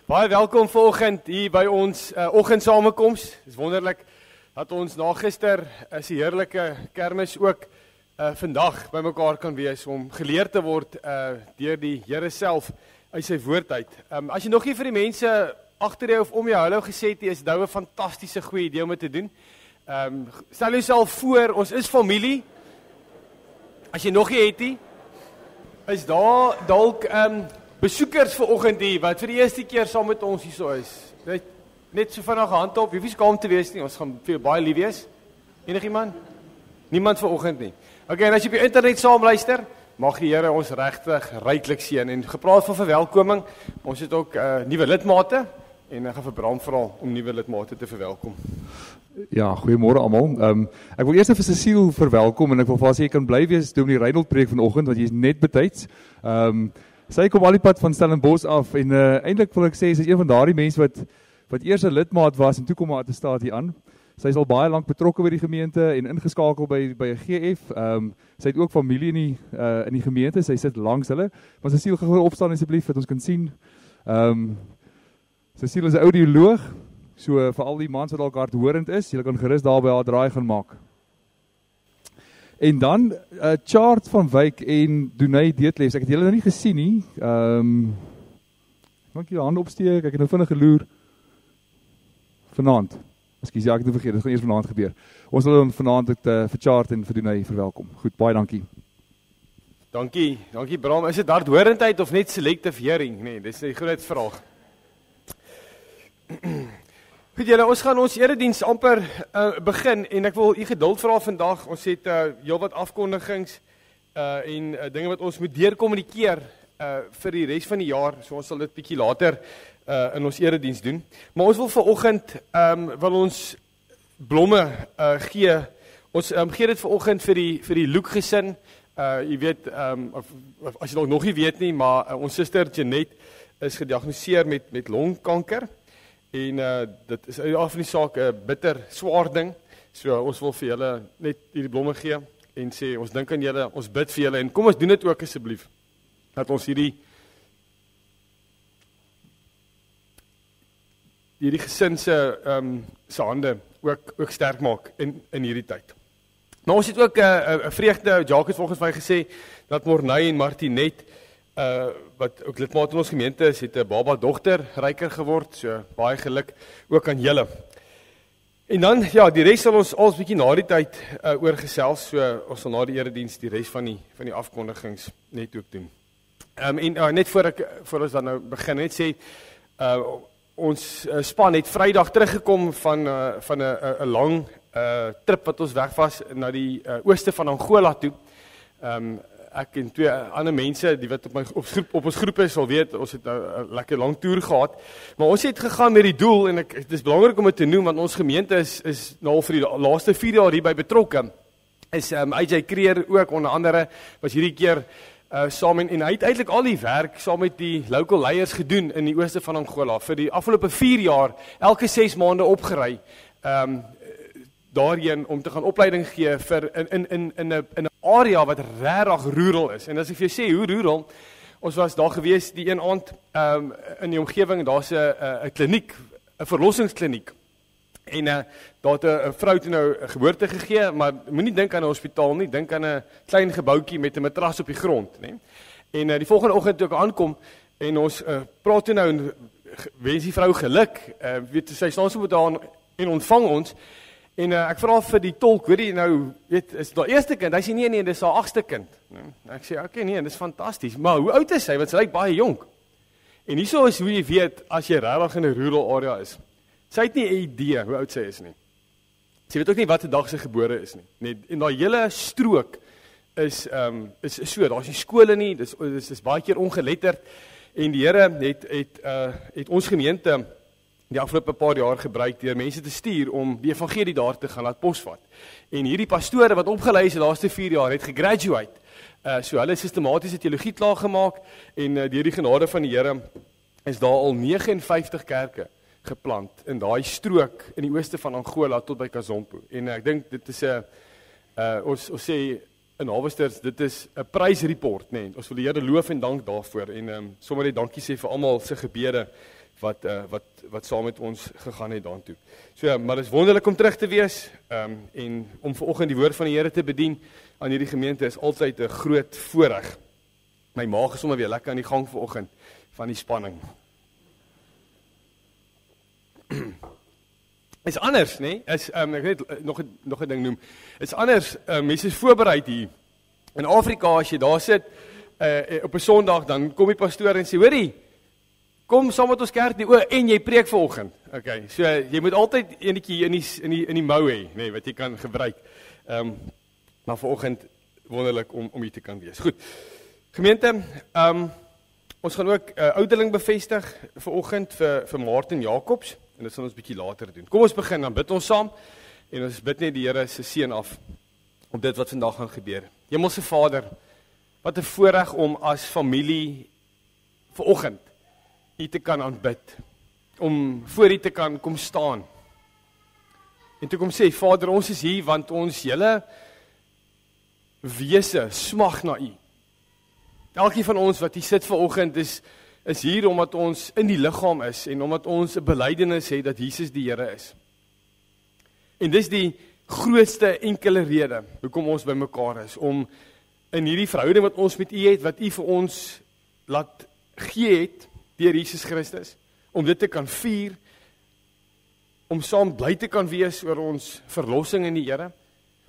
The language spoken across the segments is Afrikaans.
Baie welkom vanoggend hier by ons oggendsamekoms. Dit is wonderlik dat ons na gister is die heerlike kermis ook vandag by mekaar kan wees om geleer te word deur die Here self uit sy woord uit. As jy nog nie vir die mense agter jou of om jou hallo gesê het, is dit nou 'n fantastiese goeie idee om dit te doen. Stel jouself voor, ons is familie. As jy nog nie het nie, is daar dalk besoekers vanoggend hier wat vir die eerste keer saam met ons hierso is. Net so vinnig hand op. Jy hoef nie skaam te wees nie. Ons gaan vir jou baie lief wees. Enigiemand? Niemand vanoggend nie. Okay, en as jy op die internet saam luister, mag die Here ons regtig ryklik seën. En gepraat van verwelkoming, ons het ook nuwe lidmate en ek gaan vir Bram vra om nuwe lidmate te verwelkom. Ja, goeiemôre almal. Ek wil eers vir Cecile verwelkom en ek wil vir haar sê jy kan bly wees Dominee Reinhold preek vanoggend want jy is net betyds. Sy kom al die pad van Stellenbosch af en eintlik wil ek sê sy is een van daardie mense wat eers 'n lidmaat was en toe kom haar attestaat hier aan. Sy is al baie lank betrokke by die gemeente en ingeskakel by 'n GF. Sy het ook familie in die gemeente. Sy sit langs hulle. Maar Cecile gou opstaan asseblief dat ons kan sien. Cecile is 'n audioloog. So vir al die mans wat dalk hardhorend is, julle kan gerus daar by haar draai gaan maak. En dan Chart van Wyk en Dunay Deetlefs. Ek het julle nou nie gesien nie. Dankie, jou hand opsteek. Ek het nou vinnig geloer. Vanaand. Ekskuus, ja, ek het nou vergeet. Dit gaan eers vanaand gebeur. Ons wil dan vanaand vir Chart en vir Dunay verwelkom. Goed, baie dankie. Dankie Bram. Is dit hardhorendheid of net selective hearing? Nee, dis 'n groot vraag. Goed julle, ons gaan ons erediens amper begin en ek wil u geduld vra vandag. Ons het heelwat afkondigings en dinge wat ons moet deurkommunikeer vir die res van die jaar. So ons sal dit bietjie later in ons erediens doen. Maar ons wil vanoggend wil ons blomme gee. Ons gee dit vanoggend vir die Luke gesin. Jy weet as jy nog nie weet nie, maar ons suster Janet is gediagnoseer met longkanker. En dit is uit af van die saak 'n bitter swaar ding. So ons wil vir julle net hierdie blomme gee en sê ons dink aan julle, ons bid vir julle en kom ons doen dit ook asseblief. Dat ons hierdie gesin se hande ook sterk maak in hierdie tyd. Maar ons het ook 'n vreugde, Jacques het volgens my gesê dat Morney en Martinet wat ook lidmaat in ons gemeente is, het 'n baba dogter ryker geword, so baie geluk ook aan julle. En dan, ja, die res sal ons als bietjie na die tyd oorgesels, so ons sal na die erediens die res van die afkondigings net ook doen. En net voor ons dan nou begin, net sê, ons span het Vrydag teruggekom van 'n lang trip wat ons weg was na die ooste van Angola toe. Ek en twee ander mense die wat op ons groep is sal weet, ons het nou 'n lekker lang toer gehad. Maar ons het gegaan met die doel en dit is belangrik om dit te noem want ons gemeente is nou vir die laaste 4 jaar hierby betrokke. Is AJ Creer ook onder andere was hierdie keer saam en hy het eintlik al die werk saam met die local leiers gedoen in die ooste van Angola vir die afgelope 4 jaar, elke 6 maande opgery. Daarheen om te gaan opleiding gee vir in 'n area wat regtig rural is. En as ek vir jou sê hoe rural, ons was daar gewees die een aand in die omgewing, daar's 'n kliniek, 'n verlossingskliniek. En daar het 'n vrou toe nou 'n geboorte gegee, maar moenie dink aan 'n hospitaal nie, dink aan 'n klein gebouetjie met 'n matras op die grond, né? En die volgende oggend toe ek aankom en ons praat toe nou en wens die vrou geluk. Weet sy staan so met daar en ontvang ons. En ek vra vir die tolk, weet jy nou, weet, is daar eerste kind? Hy sê nee, dis haar 8ste kind. Ek sê, okay, nee, dis fantasties. Maar hoe oud is sy? Want sy lyk baie jonk. En hierso is hoe jy weet, as jy regtig in 'n rural area is. Sy het nie 'n idee hoe oud sy is nie. Sy weet ook nie wat 'n dag sy gebore is nie. En daai hele strook is so, daar's nie skole nie, dis baie keer ongeletterd. En die Here het ons gemeente die afgelope paar jaar gebruik deur mense te stuur om die evangelie daar te gaan laat posvat. En hierdie pastore wat opgelei is die laaste 4 jaar het gegraduate. So hulle sistematiese teologie klaar gemaak en deur die genade van die Here is daar al 59 kerke geplant in daai strook in die ooste van Angola tot by Kazompo. En ek dink dit is ons sê in Harvesters, dit is 'n prysreport, nee. Ons wil die Here loof en dank daarvoor en sommer net dankie sê vir almal se gebede wat saam met ons gegaan het daartoe. So, maar dit is wonderlik om terug te wees, en om vanoggend die woord van die Here te bedien aan hierdie gemeente is altyd 'n groot voorreg. My maag is sommer weer lekker aan die gang vanoggend van die spanning. Is anders, né? Is ek weet nog 'n ding noem. Is anders, mense is voorberei hier. In Afrika as jy daar sit op 'n Sondag, dan kom die pastoor en sê, hoorie, kom saam met ons kerk nie, en jy preek vanoggend. Okay, so jy moet altyd enetjie in die mou hê, nee, wat jy kan gebruik. Maar vanoggend wonderlik om hier te kan wees. Goed. Gemeente, ons gaan ook ouderling bevestig vanoggend vir Martin Jacobs, en dit sal ons bietjie later doen. Kom ons begin, dan bid ons saam, en ons bid net die Here se seën af op dit wat vandag gaan gebeur. Hemelse Vader, wat 'n voorreg om as familie vanoggend U te kan aanbid, om voor U te kan kom staan, en toe kom sê, Vader, ons is hier, want ons hele wese smag na U. Elkeen van ons wat hier sit vanoggend is hier omdat ons in die liggaam is, en omdat ons 'n belydenis het dat Jesus die Here is. En dis die grootste enkele rede hoekom ons bymekaar is, om in hierdie verhouding wat ons met U het, wat U vir ons laat gee het, deur Jesus Christus, om dit te kan vier, om saam bly te kan wees oor ons verlossing in die Here,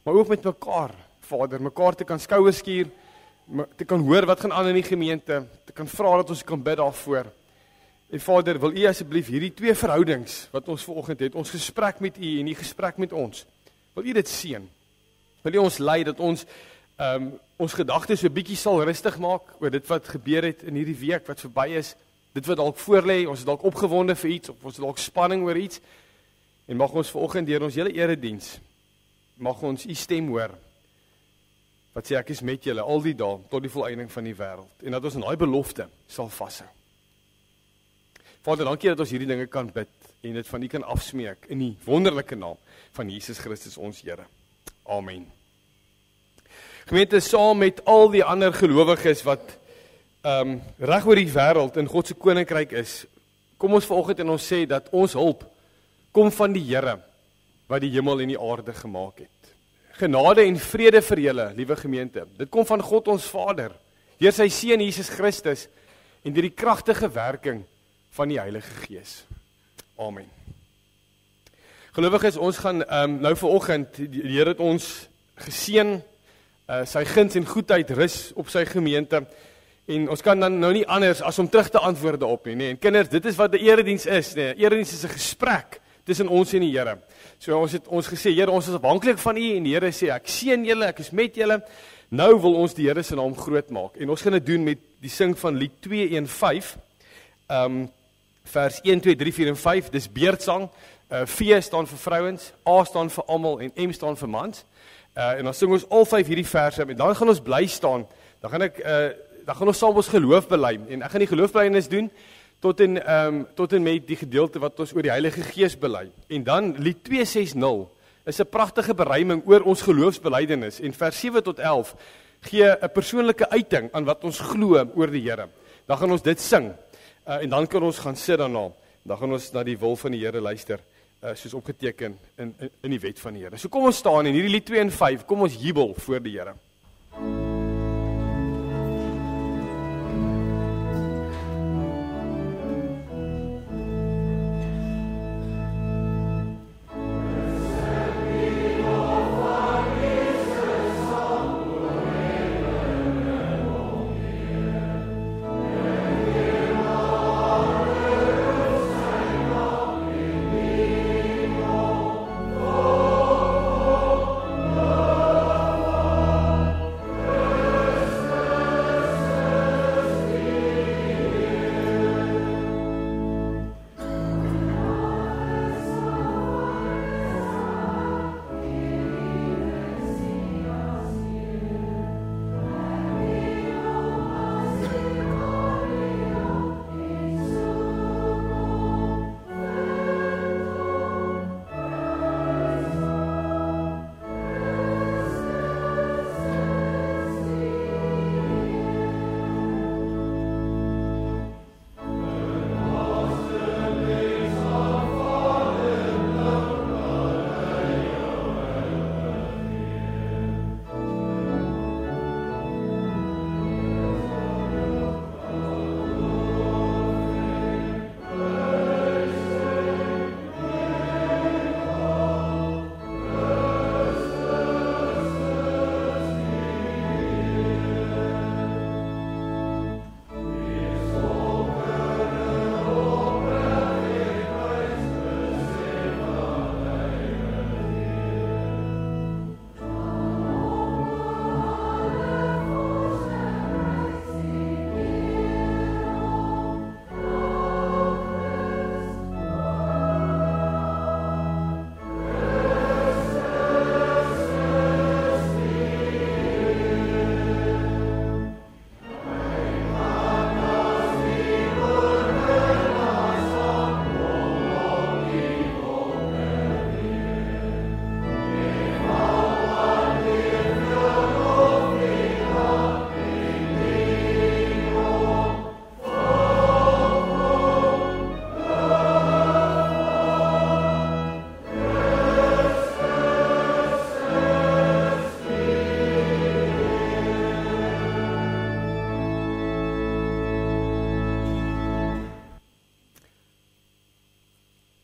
maar ook met mekaar, Vader, mekaar te kan skouers skuur, te kan hoor wat gaan aan in die gemeente, te kan vra dat ons kan bid daarvoor. En Vader, wil U asseblief hierdie twee verhoudings wat ons vanoggend het, ons gesprek met U en U gesprek met ons, wil U dit seën? Wil U ons lei dat ons ons gedagtes 'n bietjie sal rustig maak oor dit wat gebeur het in hierdie week wat verby is, dit wat dalk voorlê, ons is dalk opgewonde vir iets, of ons het dalk spanning oor iets, en mag ons vanoggend deur ons hele erediens, mag ons U stem hoor, wat sê ek is met julle al die dae tot die volëinding van die wêreld, en dat ons in daai belofte sal vashou. Vader, dankie dat ons hierdie dinge kan bid, en dit van U kan afsmeek, in die wonderlike naam van Jesus Christus ons Here. Amen. Gemeente, saam met al die ander gelowiges wat reg oor die wêreld in God se koninkryk is, kom ons vanoggend en ons sê dat ons hulp kom van die Here wat die hemel en die aarde gemaak het. Genade en vrede vir julle, liewe gemeente. Dit kom van God ons Vader, deur sy Seun Jesus Christus en deur die kragtige werking van die Heilige Gees. Amen. Gelowiges, ons gaan nou vanoggend, die Here het ons geseën, sy guns en goedheid rus op sy gemeente, en ons kan dan nou nie anders as om terug te antwoord daarop nie, en kinders, dit is wat 'n erediens is, erediens is 'n gesprek tussen ons en die Here. So ons het ons gesê, Here, ons is afhanklik van U, en die Here sê, ek seën julle, ek is met julle. Nou wil ons die Here se naam groot maak, en ons gaan dit doen met die sing van lied 215, vers 1, 2, 3, 4 en 5, dis beurtsang. V staan vir vrouens, A staan vir almal, en M staan vir mans. En dan sing ons al 5 hierdie verse, en dan gaan ons bly staan, dan gaan ons saam ons geloof bely, en ek gaan die geloofbelydenis doen, tot en met die gedeelte wat ons oor die Heilige Gees bely. En dan lied 260 is 'n pragtige beruiming oor ons geloofsbelydenis, en vers 7 tot 11 gee 'n persoonlike uiting aan wat ons glo oor die Here. Dan gaan ons dit sing, en dan kan ons gaan sit daarna, dan gaan ons na die wil van die Here luister, soos opgeteken in die wet van die Here. So kom ons staan in hierdie lied 2 en 5, kom ons jubel voor die Here.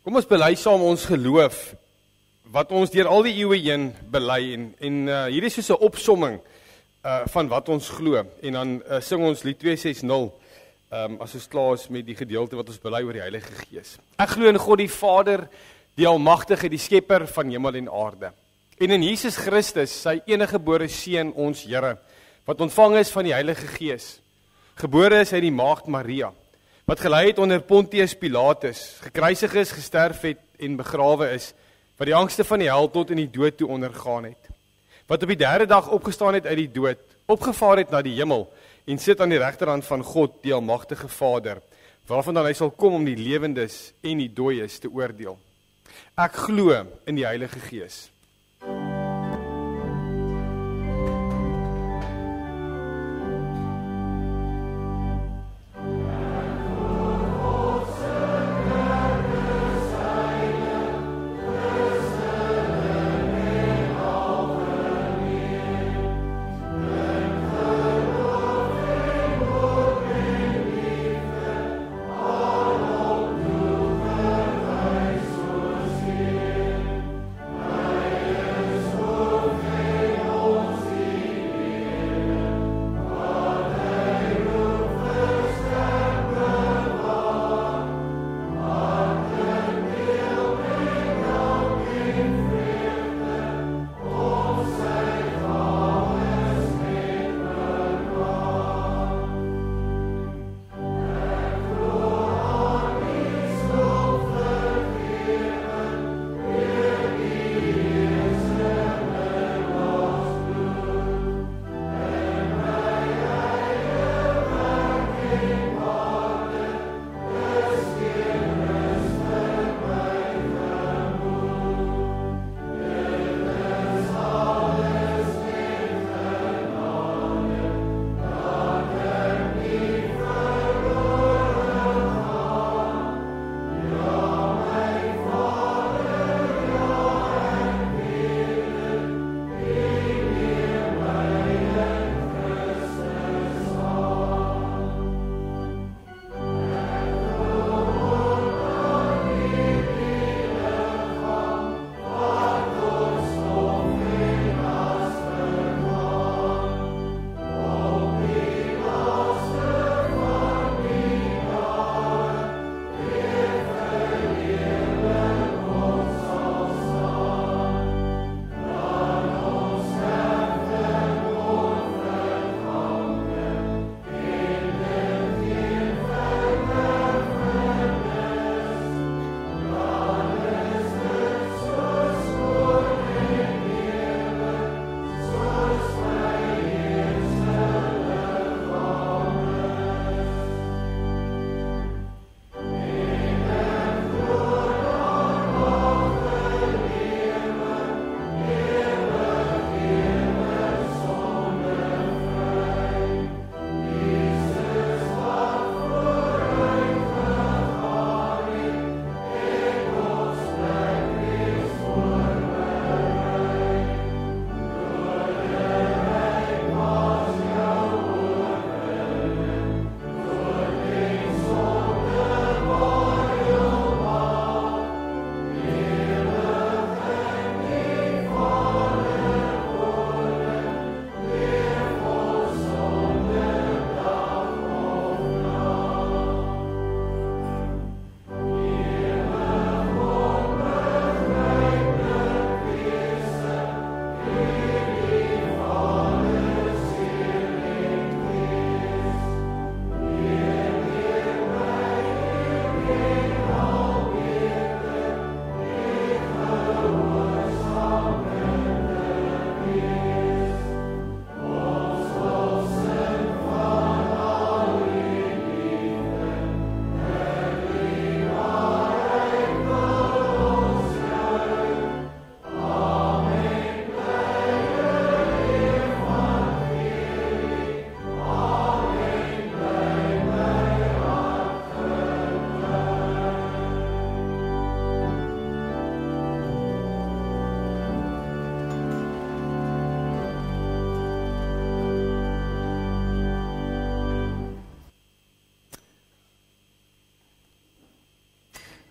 Kom ons bely saam ons geloof, wat ons deur al die eeue heen bely, en hier is soos 'n opsomming van wat ons glo, en dan sing ons lied 260, as ons klaar is met die gedeelte wat ons bely oor die Heilige Gees. Ek glo in God die Vader, die Almagtige, die Skepper van hemel en aarde, en in Jesus Christus, sy eniggebore Seun, ons Here, wat ontvang is van die Heilige Gees, gebore is uit die maagd Maria, wat gelei het onder Pontius Pilatus, gekruisig is, gesterf het en begrawe is, wat die angste van die hel tot in die dood toe ondergaan het, wat op die derde dag opgestaan het uit die dood, opgevaar het na die hemel, en sit aan die regterhand van God, die Almagtige Vader, waarvan dan hy sal kom om die lewendes en die dooies te oordeel. Ek glo in die Heilige Gees.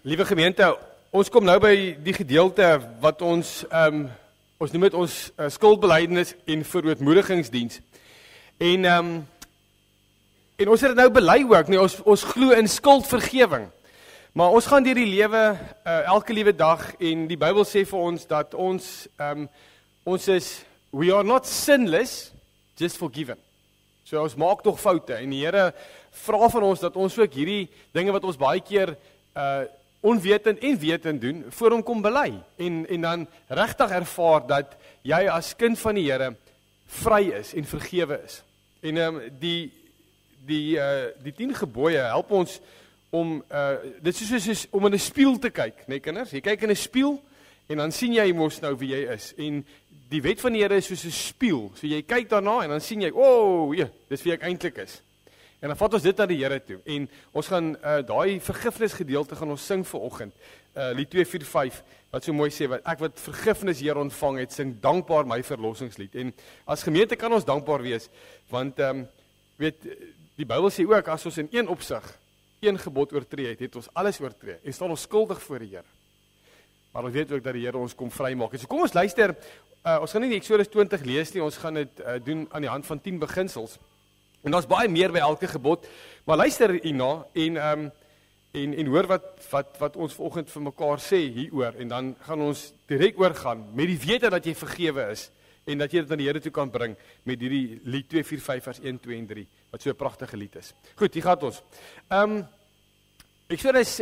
Liewe gemeente, Ons kom nou by die gedeelte wat ons noem dit ons skuldbelydenis en verootmoedigingsdiens. En ons het dit nou bely ook, nee, ons glo in skuldvergewing. Maar ons gaan deur die lewe, elke liewe dag, en die Bybel sê vir ons dat ons we are not sinless, just forgiven. So ons maak tog foute, en die Here vra van ons dat ons ook hierdie dinge wat ons baie keer onwetend en wetend doen, voor hom kom bely, en dan regtig ervaar dat jy as kind van die Here vry is en vergewe is. En die 10 gebooie help ons om, dit is soos om in 'n spieël te kyk, nee kinders, jy kyk in 'n spieël, en dan sien jy mos nou wie jy is, en die wet van die Here is soos 'n spieël, so jy kyk daarna, en dan sien jy, ja, dis wie ek eintlik is. En dan vat ons dit na die Here toe, en ons gaan daai vergifnisgedeelte gaan ons sing vanoggend, lied 245, wat so mooi sê, ek wat vergifnis Here ontvang het, sing dankbaar my verlossingslied. En as gemeente kan ons dankbaar wees, want weet, die Bybel sê ook, as ons in een opsig, een gebod oortree het ons alles oortree, en staan ons skuldig voor die Here. Maar ons weet ook dat die Here ons kom vrymaak. En so kom ons luister, ons gaan nie die Exodus 20 lees nie, ons gaan dit doen aan die hand van 10 beginsels. En daar's baie meer by elke gebod, maar luister hierna en hoor wat ons vanoggend vir mekaar sê hieroor, en dan gaan ons direk oorgaan met die wete dat jy vergewe is, en dat jy dit aan die Here toe kan bring met hierdie lied 245 vers 1, 2 en 3, wat so 'n pragtige lied is. Goed, hier gaan ons. Exodus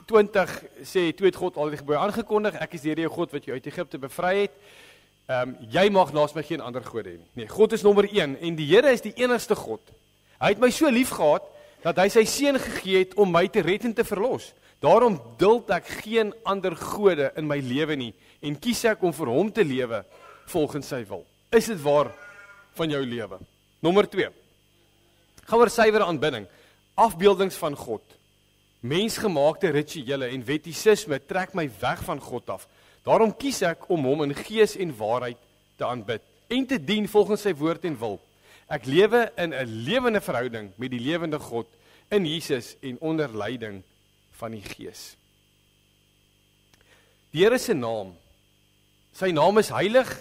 20 sê, toe het God al die gebooie aangekondig, ek is die Here jou God wat jou uit Egipte bevry het. Jy mag naas my geen ander gode hê nie. Nee, God is nommer 1 en die Here is die enigste God. Hy het my so lief gehad dat hy sy seun gegee het om my te red en te verlos. Daarom duld ek geen ander gode in my lewe nie en kies ek om vir hom te lewe volgens sy wil. Is dit waar van jou lewe? Nommer 2. Gaan oor suiwere aanbidding. Afbeeldings van God. Mensgemaakte rituele en wettisisme trek my weg van God af. Daarom kies ek om hom in gees en waarheid te aanbid en te dien volgens sy woord en wil. Ek lewe in 'n lewende verhouding met die lewende God in Jesus en onder leiding van die Gees. Die Here se naam. Sy naam is heilig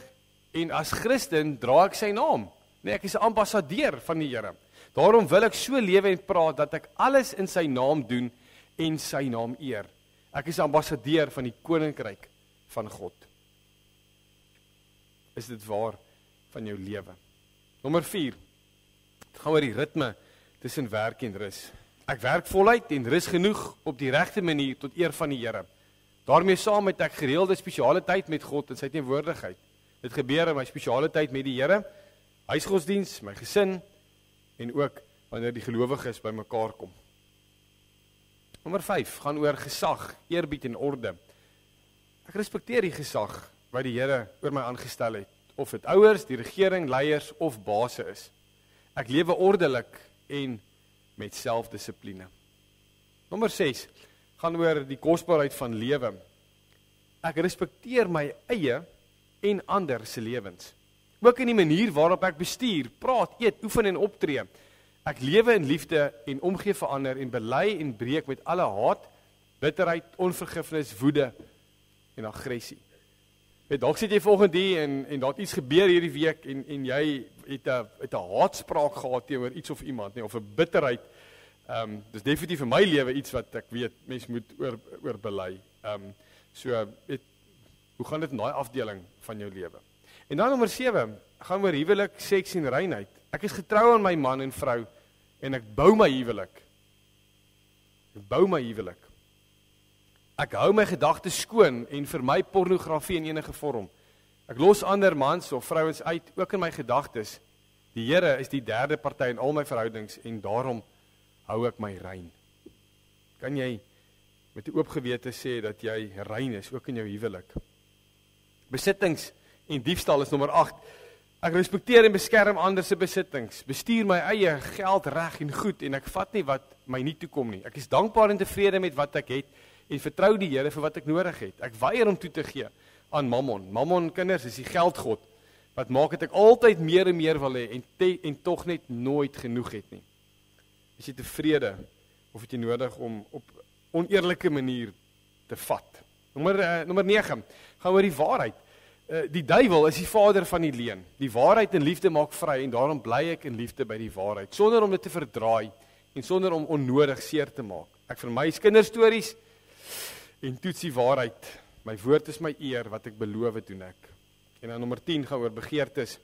en as Christen dra ek sy naam. Nee, ek is 'n ambassadeur van die Here. Daarom wil ek so lewe en praat dat ek alles in sy naam doen en sy naam eer. Ek is 'n ambassadeur van die koninkryk van God. Is dit waar van jou lewe? Nommer 4. Het gaan oor die ritme tussen werk en rus. Ek werk voluit en rus genoeg op die regte manier tot eer van die Here. Daarmee saam het ek gereelde spesiale tyd met God in sy teenwoordigheid. Dit gebeur in my spesiale tyd met die Here, huisgodsdiens, my gesin en ook wanneer die gelowiges bymekaar kom. Nommer 5 gaan oor gesag, eerbied en orde. Ek respekteer die gesag wat die Here oor my aangestel het, of dit ouers, die regering, leiers of baase is. Ek lewe ordelik en met selfdissipline. Nommer 6 gaan oor die kosbaarheid van lewe. Ek respekteer my eie en ander se lewens. Ook in die manier waarop ek bestuur, praat, eet, oefen en optree. Ek lewe in liefde en omgee vir ander en bely en breek met alle haat, bitterheid, onvergifnis, woede en aggressie. Dalk sit jy volgende hier en daar het iets gebeur hierdie week en jy het 'n haatspraak gehad teenoor iets of iemand, of 'n bitterheid. Dis definitief in my lewe iets wat ek weet mens moet oor bely. Hoe gaan dit in daai afdeling van jou lewe? En dan nommer 7, gaan oor huwelik, seks en reinheid. Ek is getrou aan my man en vrou en ek bou my huwelik. Ek hou my gedagtes skoon en vermy pornografie in enige vorm. Ek los ander mans of vrouens uit, ook in my gedagtes. Die Here is die derde party in al my verhoudings en daarom hou ek my rein. Kan jy met 'n oop gewete sê dat jy rein is, ook in jou huwelik? Besittings en diefstal is nommer 8. Ek respekteer en beskerm ander se besittings, bestuur my eie geld reg en goed en ek vat nie wat my nie toekom nie. Ek is dankbaar en tevrede met wat ek het en vertrou die Here vir wat ek nodig het. Ek weier om toe te gee aan Mammon. Mammon, kinders, is die geldgod wat maak dat ek altyd meer en meer wil hê en tog net nooit genoeg het nie. Is jy tevrede of het jy nodig om op oneerlike manier te vat? Nommer 9, gaan oor die waarheid. Die duiwel is die vader van die leuen. Die waarheid en liefde maak vry en daarom bly ek in liefde by die waarheid, sonder om dit te verdraai en sonder om onnodig seer te maak. Ek vermy kinderstories en toets die waarheid. My woord is my eer, wat ek beloof doen ek. En dan nommer 10 gaan oor begeertes.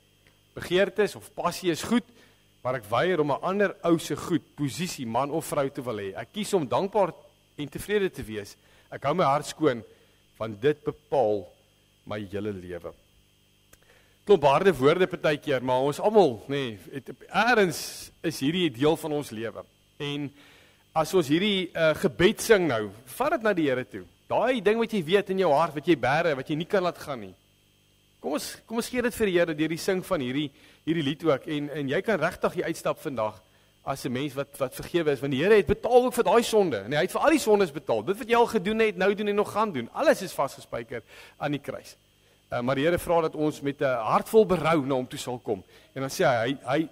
Begeertes of passie is goed, maar ek weier om 'n ander ou se goed, posisie, man of vrou te wil hê. Ek kies om dankbaar en tevrede te wees. Ek hou my hart skoon, want dit bepaal my hele lewe. Klop harde woorde partykeer, maar ons almal, eerens is hierdie deel van ons lewe. En as ons hierdie gebed sing nou, vat dit na die Here toe. Daai ding wat jy weet in jou hart, wat jy bære, wat jy nie kan laat gaan nie. Kom ons gee dit vir die Here deur die sing van hierdie lied ook. En jy kan regtig die uitstap vandag as 'n mens wat vergewe is, want die Here het betaal ook vir daai sonde. En hy het vir al die sondes betaal. Dit wat jy al gedoen het, nou doen en nog gaan doen. Alles is vasgespijker aan die kruis. Maar die Here vra dat ons met 'n hart vol berou na hom toe sal kom. En dan sê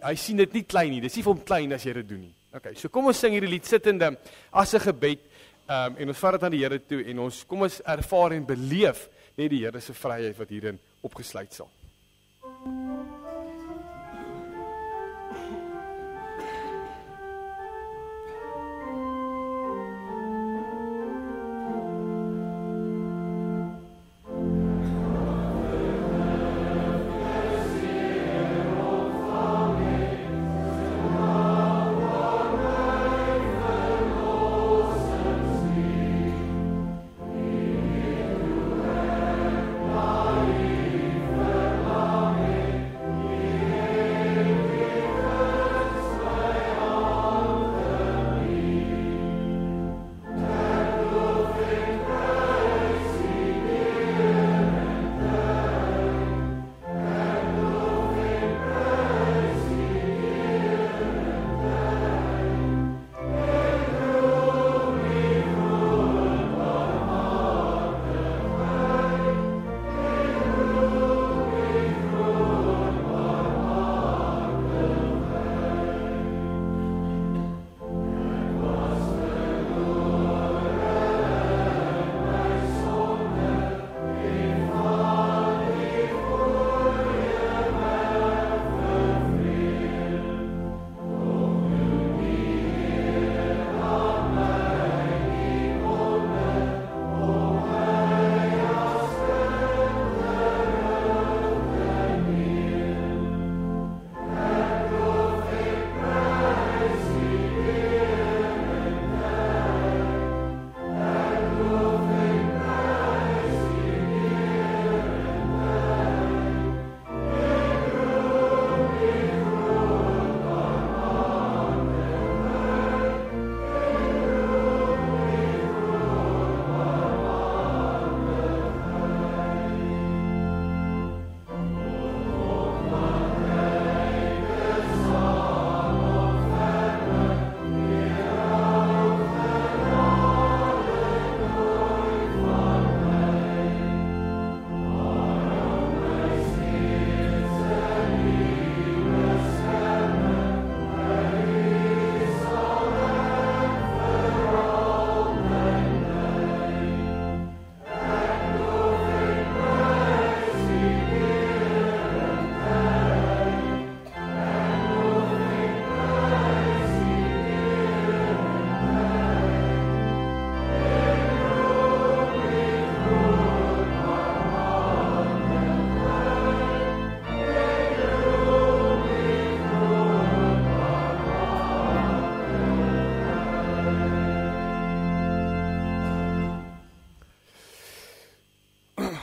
hy sien dit nie klein nie. Dis nie vir hom klein as jy dit doen nie. Okay, so kom ons sing hierdie lied sittende as 'n gebed. En ons vat dit aan die Here toe en kom ons ervaar en beleef net die Here se vryheid wat hierin opgesluit sal.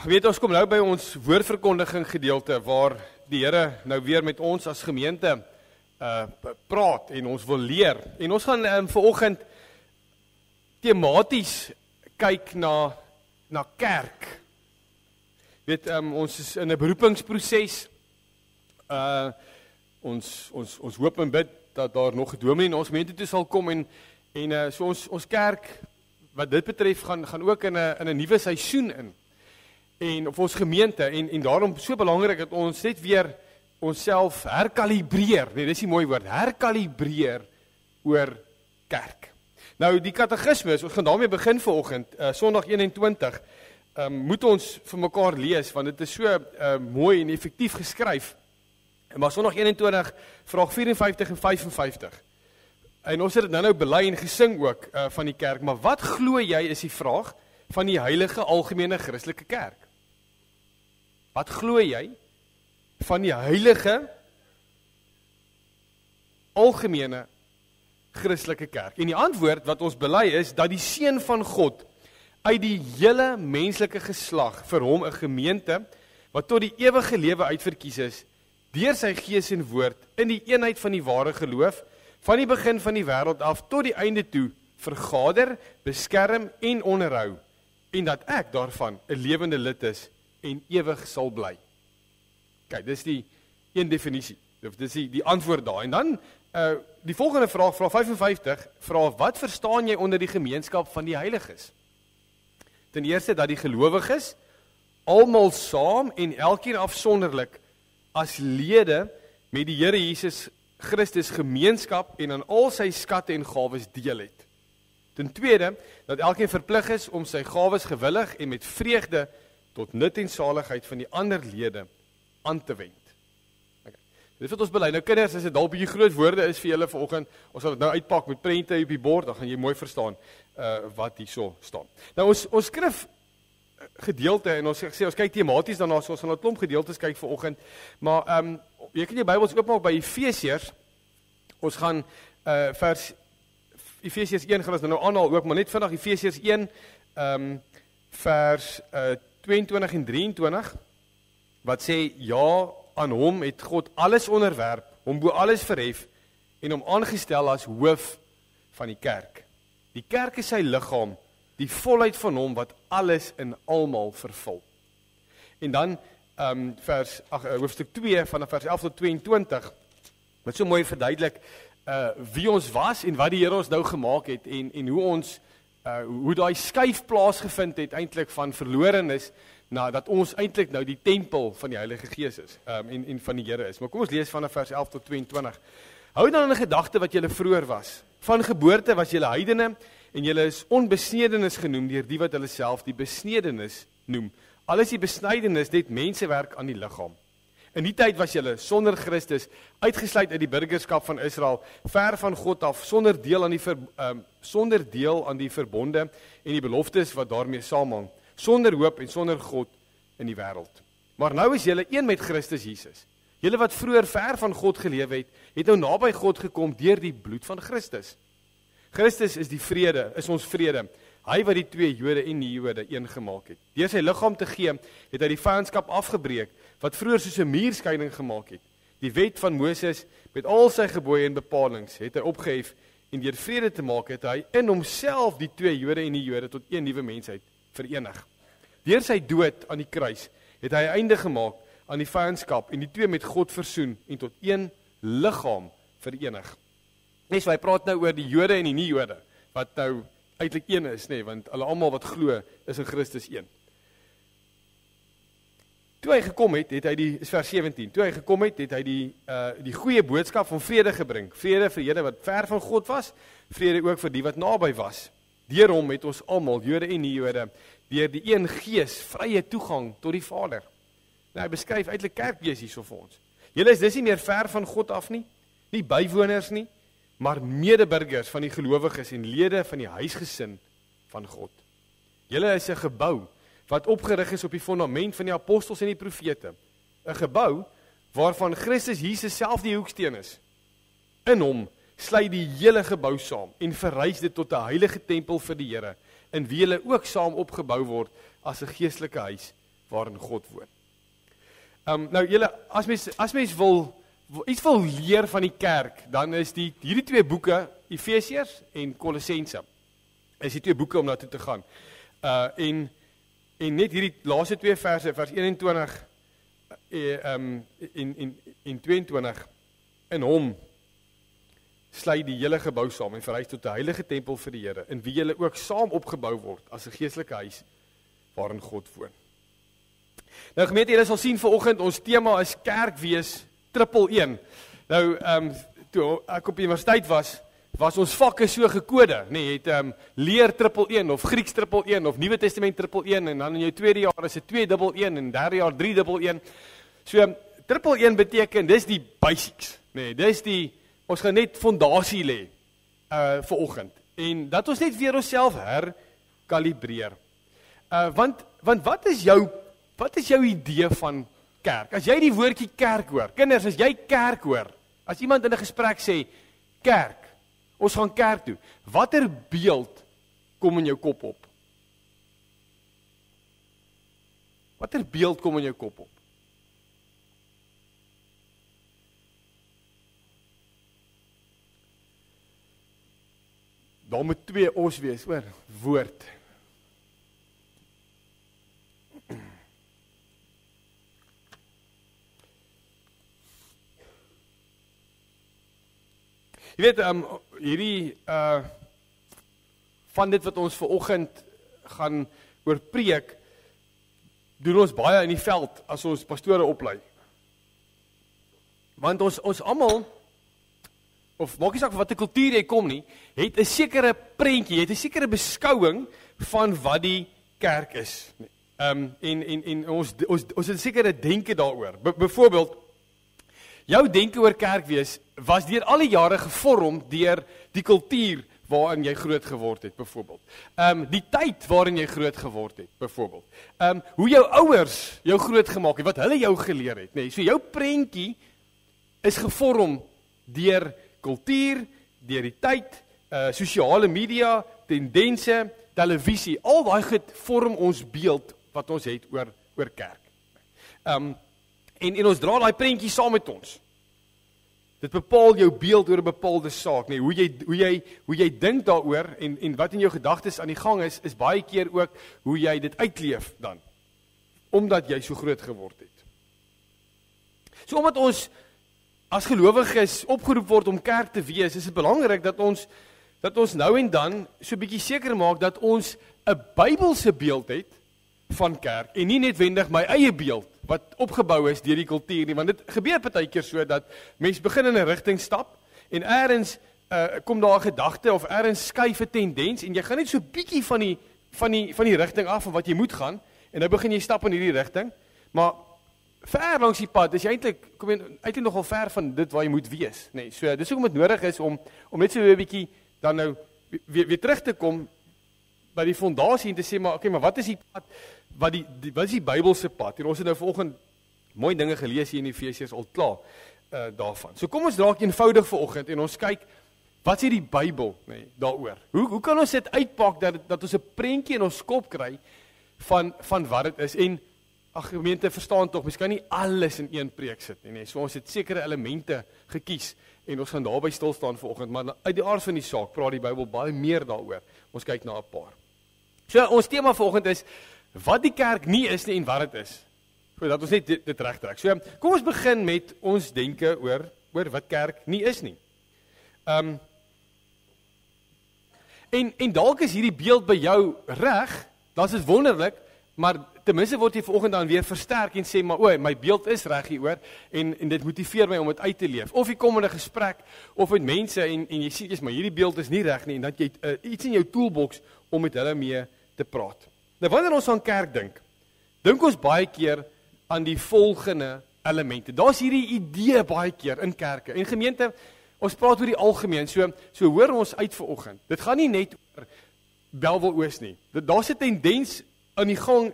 Weet ons kom nou by ons woordverkondiging gedeelte waar die Here nou weer met ons as gemeente praat en ons wil leer. En ons gaan vanoggend tematies kyk na kerk. Weet ons is in 'n beroepingsproses. Ons hoop en bid dat daar nog 'n dominee in ons gemeente toe sal kom en so ons kerk wat dit betref gaan ook in 'n nuwe seisoen in. En of ons gemeente en daarom so belangrik dat ons net weer onsself herkalibreer. Nee, dis 'n mooi woord, herkalibreer oor kerk. Nou die katekismes, ons gaan daarmee begin vanoggend, Sondag 21. moet ons vir mekaar lees, want dit is so mooi en effektief geskryf. Maar Sondag 21, vraag 54 en 55. En ons het dit nou bely en gesing ook van die kerk, maar wat glo jy is die vraag van die heilige algemene Christelike kerk? Wat glo jy van die heilige algemene Christelike kerk? En die antwoord wat ons bely is, dat die Seun van God uit die hele menslike geslag vir hom 'n gemeente, wat tot die ewige lewe uitverkies is, deur sy gees en woord, in die eenheid van die ware geloof, van die begin van die wêreld af, tot die einde toe, vergader, beskerm en onderhou, en dat ek daarvan 'n lewende lid is, en ewig sal bly. Kyk, dis die een definisie, dis die antwoord daar, en dan, die volgende vraag, vraag 55, vraag, wat verstaan jy onder die gemeenskap van die heiliges? Ten eerste, dat die gelowiges, almal saam en elkeen afsonderlik, as lede met die Here Jesus Christus gemeenskap en aan al sy skatte en gawes deel het. Ten tweede, dat elkeen verplig is om sy gawes gewillig en met vreugde tot nut en saligheid van die ander lede aan te wend. Okay. Dit wat ons bely. Nou kinders, as dit dalk 'n bietjie groot woorde is vir julle vanoggend, ons sal dit nou uitpak met prente op die bord, dan gaan jy mooi verstaan wat hierso staan. Nou ons skrif gedeelte, en ons sê, ons kyk tematies daarna, so ons gaan 'n klomp gedeeltes kyk vanoggend, maar jy kan jou Bybels oopmaak by Efesiërs, ons gaan Efesiërs 1 gaan ons nou aanhaal ook, maar net vandag Efesiërs 1, vers 22 en 23, wat sê, ja, aan hom het God alles onderwerp, hom bo alles verhef, en hom aangestel as hoof van die kerk. Die kerk is sy liggaam, die volheid van hom wat alles in almal vervul. En dan hoofstuk 2 vanaf vers 11 tot 22 wat so mooi verduidelik wie ons was en wat die Here ons nou gemaak het en hoe daai skuif plaasgevind het eintlik van verlorenis na dat ons eintlik nou die tempel van die Heilige Gees is en van die Here is. Maar kom ons lees vanaf vers 11 tot 22. Hou dan in gedagte wat julle vroeër was. Van geboorte was julle heidene en julle is onbesnedenis genoem deur die wat hulle self die besnedenis noem. Al is die besnydenis net mensewerk aan die liggaam. In die tyd was julle sonder Christus, uitgesluit uit die burgerskap van Israel, ver van God af, sonder deel aan die verbonde en die beloftes wat daarmee saamhang, sonder hoop en sonder God in die wêreld. Maar nou is julle een met Christus Jesus. Julle wat vroeër ver van God geleef het nou naby God gekom deur die bloed van Christus. Christus is die vrede, is ons vrede. Hy wat die twee Jode en nie Jode een gemaak het. Deur sy liggaam te gee, het hy die vyandskap afgebreek, wat vroeër soos 'n muurskeiding gemaak het. Die wet van Moses, met al sy gebooie en bepalings, het hy opgehef, en deur vrede te maak, het hy in homself die twee Jode en nie Jode tot een nuwe mensheid verenig. Deur sy dood aan die kruis, het hy 'n einde gemaak aan die vyandskap, en die twee met God versoen, en tot een liggaam verenig. Nes, hy praat nou oor die Jode en die nie Jode, wat nou eintlik een is, nee, want hulle almal wat glo is in Christus een. Toe hy gekom het, is vers 17, toe hy gekom het, het hy die goeie boodskap van vrede gebring. Vrede vir julle wat ver van God was, vrede ook vir die wat naby was. Deur hom het ons almal, Jode en nie Jode, deur die een gees, vrye toegang tot die Vader. Nou, hy beskryf eintlik kerkwees hierso vir ons. Julle is dis nie meer ver van God af nie, nie bywoners nie, maar medeburgers van die gelowiges en lede van die huisgesin van God. Julle is 'n gebou wat opgerig is op die fondament van die apostels en die profete. 'n Gebou waarvan Christus Jesus self die hoeksteen is. In hom sluit die hele gebou saam en verrys dit tot 'n heilige tempel vir die Here, in wie julle ook saam opgebou word as 'n geestelike huis waarin God woon. Nou julle, as mens wil iets wil leer van die kerk, dan is hierdie twee boeke, Efesiërs en Kolossense, is die twee boeke om na toe te gaan. En net hierdie laaste twee verse, vers 21 en 22, in hom sluit die hele gebou saam en verrys tot 'n heilige tempel vir die Here, in wie julle ook saam opgebou word as 'n geestelike huis waarin God woon. Nou gemeente, julle sal sien vanoggend ons tema is kerkwees 111. Nou toe ek op universiteit was was ons vakke so gekode, nee, jy het leer 111 of Grieks 111 of Nuwe Testament 111 en dan in jou tweede jaar is dit 211 en derde jaar 311. So 111 beteken dis die basics, nee, dis die ons gaan net fondasie lê vir oggend en dat ons net weer onsself herkalibreer. Want wat is jou idee van kerk? As jy die woordjie kerk hoor, kinders, as jy kerk hoor, as iemand in 'n gesprek sê kerk, ons gaan kerk toe, watter beeld kom in jou kop op? Watter beeld kom in jou kop op? Daar moet 2 ons wees, hoor, woord. Jy weet, hierdie van dit wat ons vanoggend gaan oor preek, doen ons baie in die veld as ons pastore oplei. Want ons almal, of maak nie saak wat 'n kultuur jy kom nie, het 'n sekere prentjie, het 'n sekere beskouing van wat die kerk is. En ons het 'n sekere denke daaroor. Byvoorbeeld, jou denke oor kerk wees was deur al die jare gevorm deur die kultuur waarin jy groot geword het, byvoorbeeld. Die tyd waarin jy groot geword het, byvoorbeeld. Hoe jou ouers jou groot gemaak het, wat hulle jou geleer het, nee. So jou prentjie is gevorm deur kultuur, deur die tyd, sosiale media, tendense, televisie, al daai goed vorm ons beeld wat ons het oor kerk. En ons dra daai prentjie saam met ons. Dit bepaal jou beeld oor 'n bepaalde saak, nee, hoe jy dink daaroor en wat in jou gedagtes aan die gang is baie keer ook hoe jy dit uitleef dan, omdat jy so groot geword het. So omdat ons as gelowiges opgeroep word om kerk te wees, is dit belangrik dat ons nou en dan so 'n bietjie seker maak dat ons 'n Bybelse beeld het van kerk en nie netwendig my eie beeld wat opgebou is deur die kultuur nie, want dit gebeur partykeer so dat mense begin in 'n rigting stap en eers kom daar 'n gedagte of eers skuif 'n tendens en jy gaan net so bietjie van die rigting af van wat jy moet gaan en nou begin jy stap in hierdie rigting, maar ver langs die pad is jy eintlik nogal ver van dit waar jy moet wees, nee. So dis hoekom dit nodig is om net so 'n bietjie dan nou weer terug te kom by die fondasie en te sê maar wat is die pad? Wat is die Bybelse pad? En ons het nou vanoggend mooi dinge gelees hier in Efesiërs al klaar daarvan. So kom ons draak eenvoudig vanoggend en ons kyk wat sê die Bybel, nee, daaroor. Hoe kan ons dit uitpak dat ons 'n prentjie in ons kop kry van wat dit is? En gemeente, verstaan tog, mens kan nie alles in een preek sit nie. So ons het sekere elemente gekies en ons gaan daarby stil staan vanoggend, maar uit die aard van die saak praat die Bybel baie meer daaroor. Ons kyk na 'n paar. So ons tema vanoggend is wat die kerk nie is nie en wat dit is. Voordat ons net dit regtrek. So kom ons begin met ons denke oor wat kerk nie is nie. En dalk is hierdie beeld by jou reg, dan is dit wonderlik, maar ten minste word jy vanoggend dan weer versterk en sê maar my beeld is reg hieroor en dit motiveer my om dit uit te leef. Of jy kom in 'n gesprek of met mense en jy sê maar hierdie beeld is nie reg nie en dat jy iets in jou toolbox om met hulle mee te praat. Nou wanneer ons aan kerk dink ons baie keer aan die volgende elemente. Daar's hierdie idee baie keer in kerke. En gemeente, ons praat oor die algemeen. So hoor ons uit vanoggend. Dit gaan nie net oor Bellville Oos nie. Daar's 'n tendens aan die gang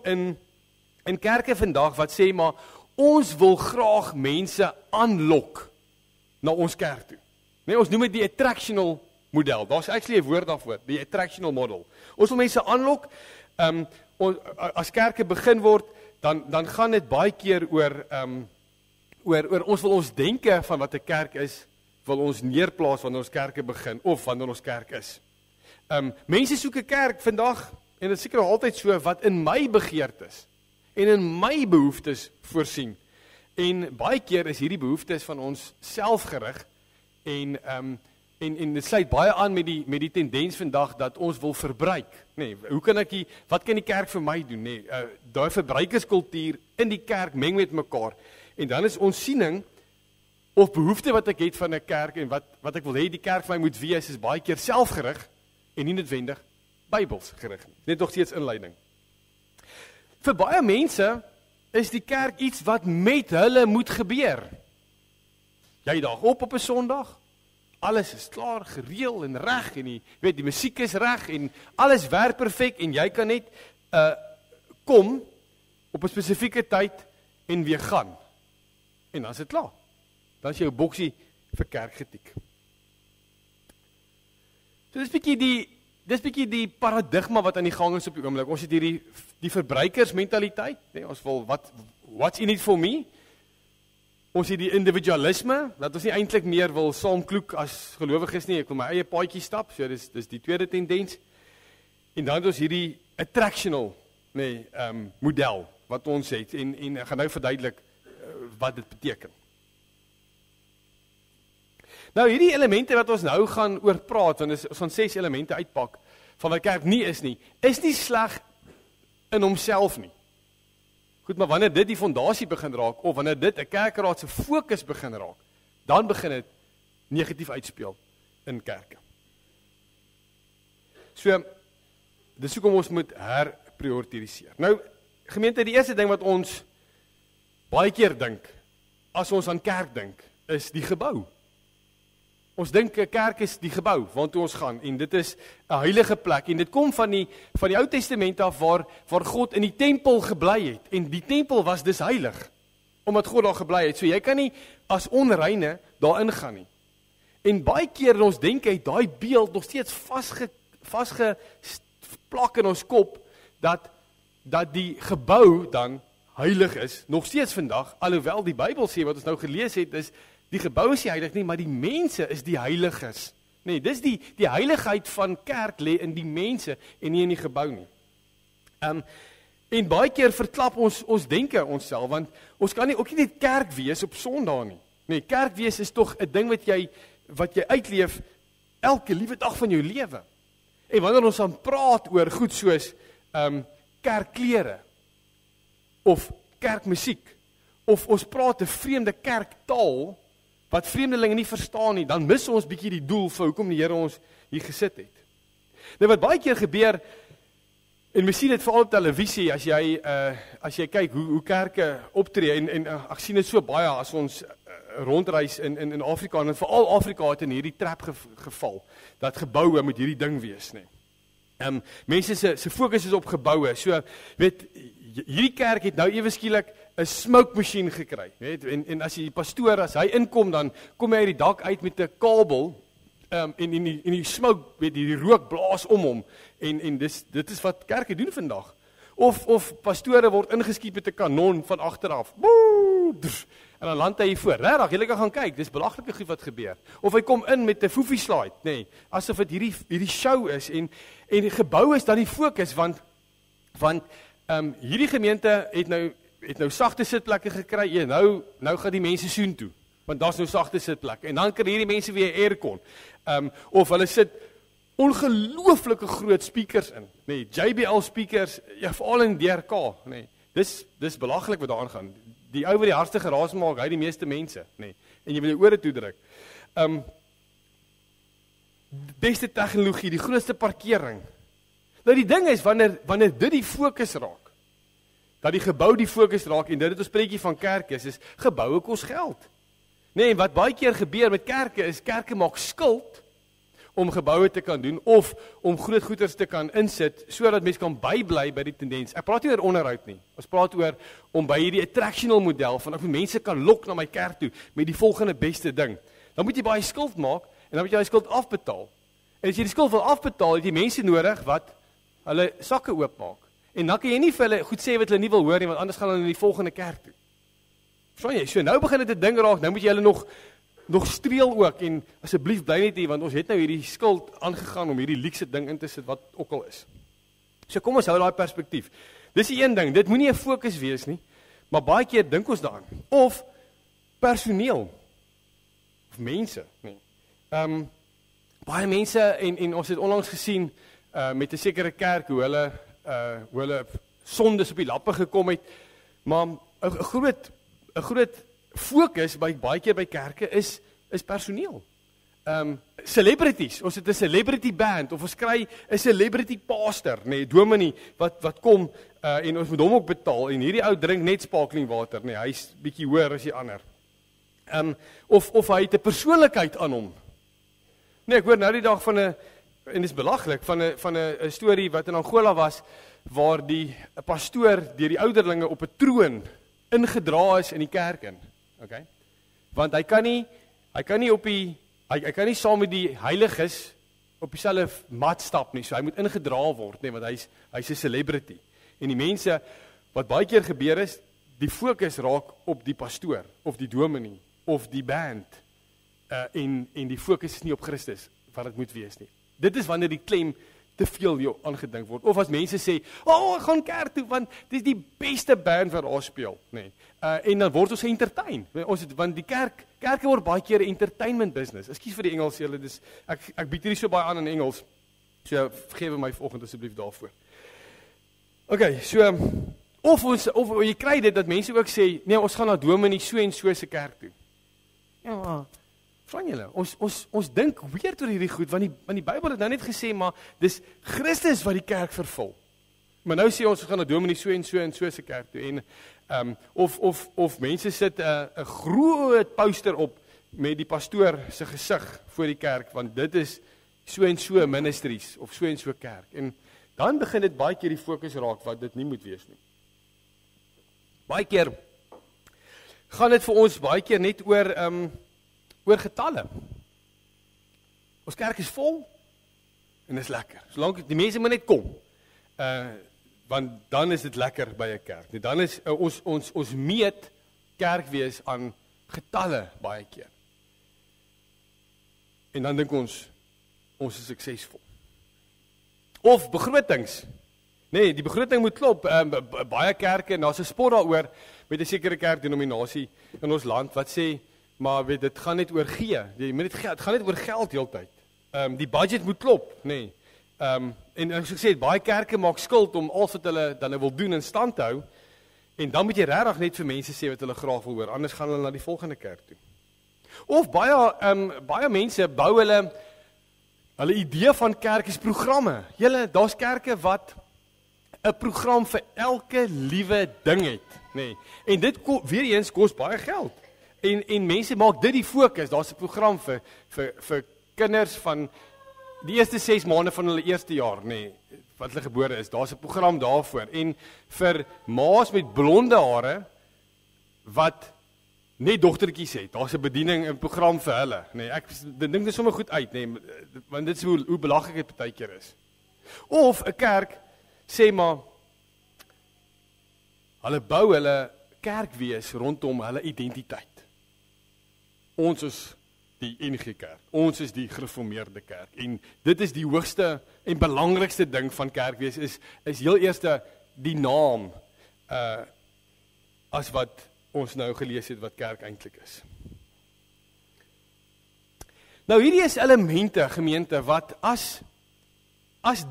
in kerke vandag wat sê maar ons wil graag mense aanlok na ons kerk toe. Nee, ons noem dit die attractional model. Daar's actually 'n woord daarvoor, die attractional model. Ons wil mense aanlok. As kerke begin word, dan gaan dit baie keer oor ons wil ons denke van wat 'n kerk is, wil ons neerplaas wanneer ons kerke begin of wanneer ons kerk is. Mense soek 'n kerk vandag en dit is seker altyd so wat in my begeertes en in my behoeftes voorsien. En baie keer is hierdie behoeftes van ons selfgerig en dit sluit baie aan met die tendens vandag dat ons wil verbruik. Nee, wat kan die kerk vir my doen? Nee, daai verbruikerskultuur in die kerk meng met mekaar. En dan is ons siening of behoefte wat ek het van 'n kerk en wat ek wil hê die kerk vir my moet wees, is baie keer selfgerig en nie noodwendig Bybels gerig nie. Net nog steeds inleiding. Vir baie mense is die kerk iets wat met hulle moet gebeur. Jy daag op 'n Sondag, alles is klaar, gereël en reg en die musiek is reg en alles werk perfek en jy kan net kom op 'n spesifieke tyd en weer gaan. En dan is dit klaar. Dan is jou boksie vir kerk getik. So dis bietjie die paradigma wat aan die gang is op die oomblik. Ons het hierdie die verbruikersmentaliteit, nee, ons wil what's in it for me? Ons het die individualisme, dat ons nie eintlik meer wil saamkloek as gelowiges nie, ek wil my eie paadjie stap, so dis die tweede tendens. En dan het ons hierdie attractional, model wat ons het en ek gaan nou verduidelik wat dit beteken. Nou hierdie elemente wat ons nou gaan oor praat, want ons gaan 6 elemente uitpak van wat kerk nie is sleg in homself nie. Goed, maar wanneer dit die fondasie begin raak, of wanneer dit 'n kerkraad se fokus begin raak, dan begin dit negatief uitspeel in kerke. So, dis hoekom ons moet herprioritiseer. Nou, gemeente, die eerste ding wat ons baie keer dink, as ons aan kerk dink, is die gebou. Ons dink 'n kerk is die gebou waartoe ons gaan en dit is 'n heilige plek en dit kom van die Ou Testament af waar God in die tempel gebly het en die tempel was dus heilig omdat God daar gebly het. So jy kan nie as onreine daarin gaan nie. En baie keer in ons denke het daai beeld nog steeds vasgeplak in ons kop dat die gebou dan heilig is nog steeds vandag, alhoewel die Bybel sê wat ons nou gelees het is die gebou is nie heilig nie, maar die mense is die heiliges. Nee, dis die heiligheid van kerk lê in die mense en nie in die gebou nie. En baie keer verklap ons denke onsself, want ons kan nie ook nie net kerk wees op Sondag nie. Nee, kerk wees is tog 'n ding wat jy uitleef elke liewe dag van jou lewe. En wanneer ons dan praat oor goed soos kerkklere of kerkmusiek of ons praat 'n vreemde kerktaal wat vreemdelinge nie verstaan nie, dan mis ons bietjie die doel vir hoekom die Here ons hier gesit het. Nou wat baie keer gebeur, en mens sien dit veral op televisie, as jy kyk hoe kerke optree, en ek sien dit so baie as ons rondreis in Afrika, en veral Afrika het in hierdie trap geval, dat geboue moet hierdie ding wees, nee. Mense se fokus is op geboue, so, weet, hierdie kerk het nou ewe skielik 'n smoke machine gekry, weet, en as die pastoor, as hy inkom, dan kom hy uit die dak uit met 'n kabel, en die smoke, weet, die rook blaas om hom, en dit is wat kerke doen vandag. Of pastore word ingeskiet met 'n kanon van agteraf, en dan land hy hier voor, regtig, julle kan gaan kyk, dis belaglike goed wat gebeur. Of hy kom in met 'n foefie slide, nee, asof dit hierdie show is, en die gebou is dan die fokus, want hierdie gemeente het nou sagte sitplekke gekry, nou gaan die mense soen toe, want daar's nou sagte sitplekke, en dan kan hierdie mense weer aircon, of hulle sit ongelooflike groot speakers in, nee, JBL speakers, ja, veral in DRK, nee, dis belaglik wat daaraan gaan, die ou wat die hardste geraas maak, hy die meeste mense, nee, en jy wil jou ore toedruk, beste tegnologie, die grootste parkering. Nou die ding is, wanneer dit die fokus raak, dat die gebou die fokus raak, en dit het ons preekie van kerk is geboue kos geld. Nee, en wat baie keer gebeur met kerke, is kerke maak skuld, om geboue te kan doen, of om groot goeders te kan insit, sodat mense kan bybly by die tendens. Ek praat nie oor onderhoud nie, ons praat oor, om by hierdie attractional model, van ek mense kan lok na my kerk toe, met die volgende beste ding. Dan moet jy baie skuld maak, en dan moet jy die skuld afbetaal. En as jy die skuld wil afbetaal, het jy mense nodig, wat hulle sakke oopmaak. En dan kan jy nie vir hulle goed sê wat hulle nie wil hoor nie, want anders gaan hulle in die volgende kerk toe. Verstaan jy? So nou begin dit 'n ding raak, nou moet jy hulle nog streel ook, en asseblief bly net hier, want ons het nou hierdie skuld aangegaan om hierdie luukse ding in te sit wat ook al is. So kom ons hou daai perspektief. Dis die een ding, dit moenie 'n fokus wees nie, maar baie keer dink ons daaraan. Of personeel, of mense, nee. Baie mense, en ons het onlangs gesien, met 'n sekere kerk, hoe hulle sondes op die lappe gekom het, maar 'n groot fokus baie keer by kerke is personeel. Celebrities, ons het 'n celebrity band, of ons kry 'n celebrity pastor, nee, dominee, wat kom, en ons moet hom ook betaal, en hierdie ou drink net sparkling water, nee, hy's bietjie hoër as die ander. Of hy het 'n persoonlikheid aan hom. Nee, ek hoor nou die dag van 'n, en dit is belaglik, van 'n storie wat in Angola was, waar die pastoor deur die ouderlinge op 'n troon ingedra is in die kerk in. Okay? Want hy kan nie op die hy kan nie saam met die heiliges op dieselfde mat stap nie. So hy moet ingedra word, nee, want hy's 'n celebrity. En die mense wat baie keer gebeur is, die fokus raak op die pastoor of die dominee of die band. En die fokus is nie op Christus wat dit moet wees nie. Dit is wanneer die klem te veel jou aangedink word. Of as mense sê, ek gaan kerk toe want dis die beste band wat daar speel, nee. En dan word ons entertain. Want die kerke word baie keer 'n entertainment business. Ekskuus vir die Engels, julle, dis ek bied hierdie so baie aan in Engels. So vergewe my vanoggend asseblief daarvoor. Okay, so of jy kry dit dat mense ook sê, nee, ons gaan na dominee so en so se kerk toe. Ja, van julle, ons dink weird oor hierdie goed, want die Bybel het nou net gesê, maar dis Christus wat die kerk vervul. Maar nou sê ons gaan na dominee so en so se kerk toe, en of mense sit 'n groot poster op met die pastoor se gesig voor die kerk, want dit is so en so ministries, of so en so kerk, en dan begin dit baie keer die fokus raak, wat dit nie moet wees nie. Baie keer gaan dit vir ons baie keer net oor getalle. Ons kerk is vol, en is lekker. Solank die mense moet net kom, want dan is dit lekker by 'n kerk. Dan is ons meet kerk wees aan getalle baie keer. En dan dink ons is suksesvol. Of begrotings. Nee, die begroting moet klop. Baie kerke, daar's 'n spot daaroor met 'n sekere kerkdenominasie in ons land wat sê, maar weet dit gaan net oor gee. Jy moet net geld, dit gaan net oor geld heeltyd. Die budget moet klop, nê. Nee. En soos ek sê, baie kerke maak skuld om alles wat hulle dan wil doen in stand te hou. En dan moet jy regtig net vir mense sê wat hulle graag wil hoor, anders gaan hulle na die volgende kerk toe. Of baie mense bou hulle idee van kerk is programme. Julle, daar's kerke wat 'n program vir elke liewe ding het, nê. Nee. En dit weer eens kos baie geld. En mense maak dit die fokus. Daar's 'n program vir kinders van die eerste 6 maande van hulle eerste jaar, nê, nee, wat hulle gebore is. Daar's 'n program daarvoor. En vir ma's met blonde hare wat net dogtertjies het, daar's 'n bediening, 'n program vir hulle, nê. Nee, ek dink dit sommer goed uit, nê, nee, want dit is hoe belaglik dit partykeer is. Of 'n kerk sê maar hulle bou hulle kerk wees rondom hulle identiteit. Ons is die NG Kerk. Ons is die gereformeerde kerk. En dit is die hoogste en belangrikste ding van kerk wees is heel eerste die naam as wat ons nou gelees het wat kerk eintlik is. Nou hierdie is elemente, gemeente, wat as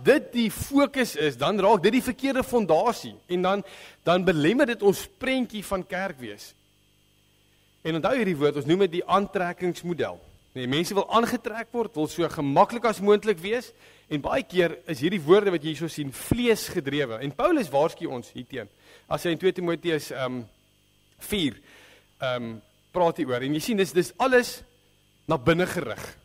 dit die fokus is, dan raak dit die verkeerde fondasie en dan belemmer dit ons prentjie van kerk wees. En onthou hierdie woord, ons noem dit die aantrekkingsmodel. Nee, mense wil aangetrek word, wil so gemaklik as moontlik wees en baie keer is hierdie woorde wat jy hierso sien vlees gedrewe. En Paulus waarsku ons hierteen. As hy in 2 Timoteus 4 praat hy oor en jy sien dis alles na binne gerig.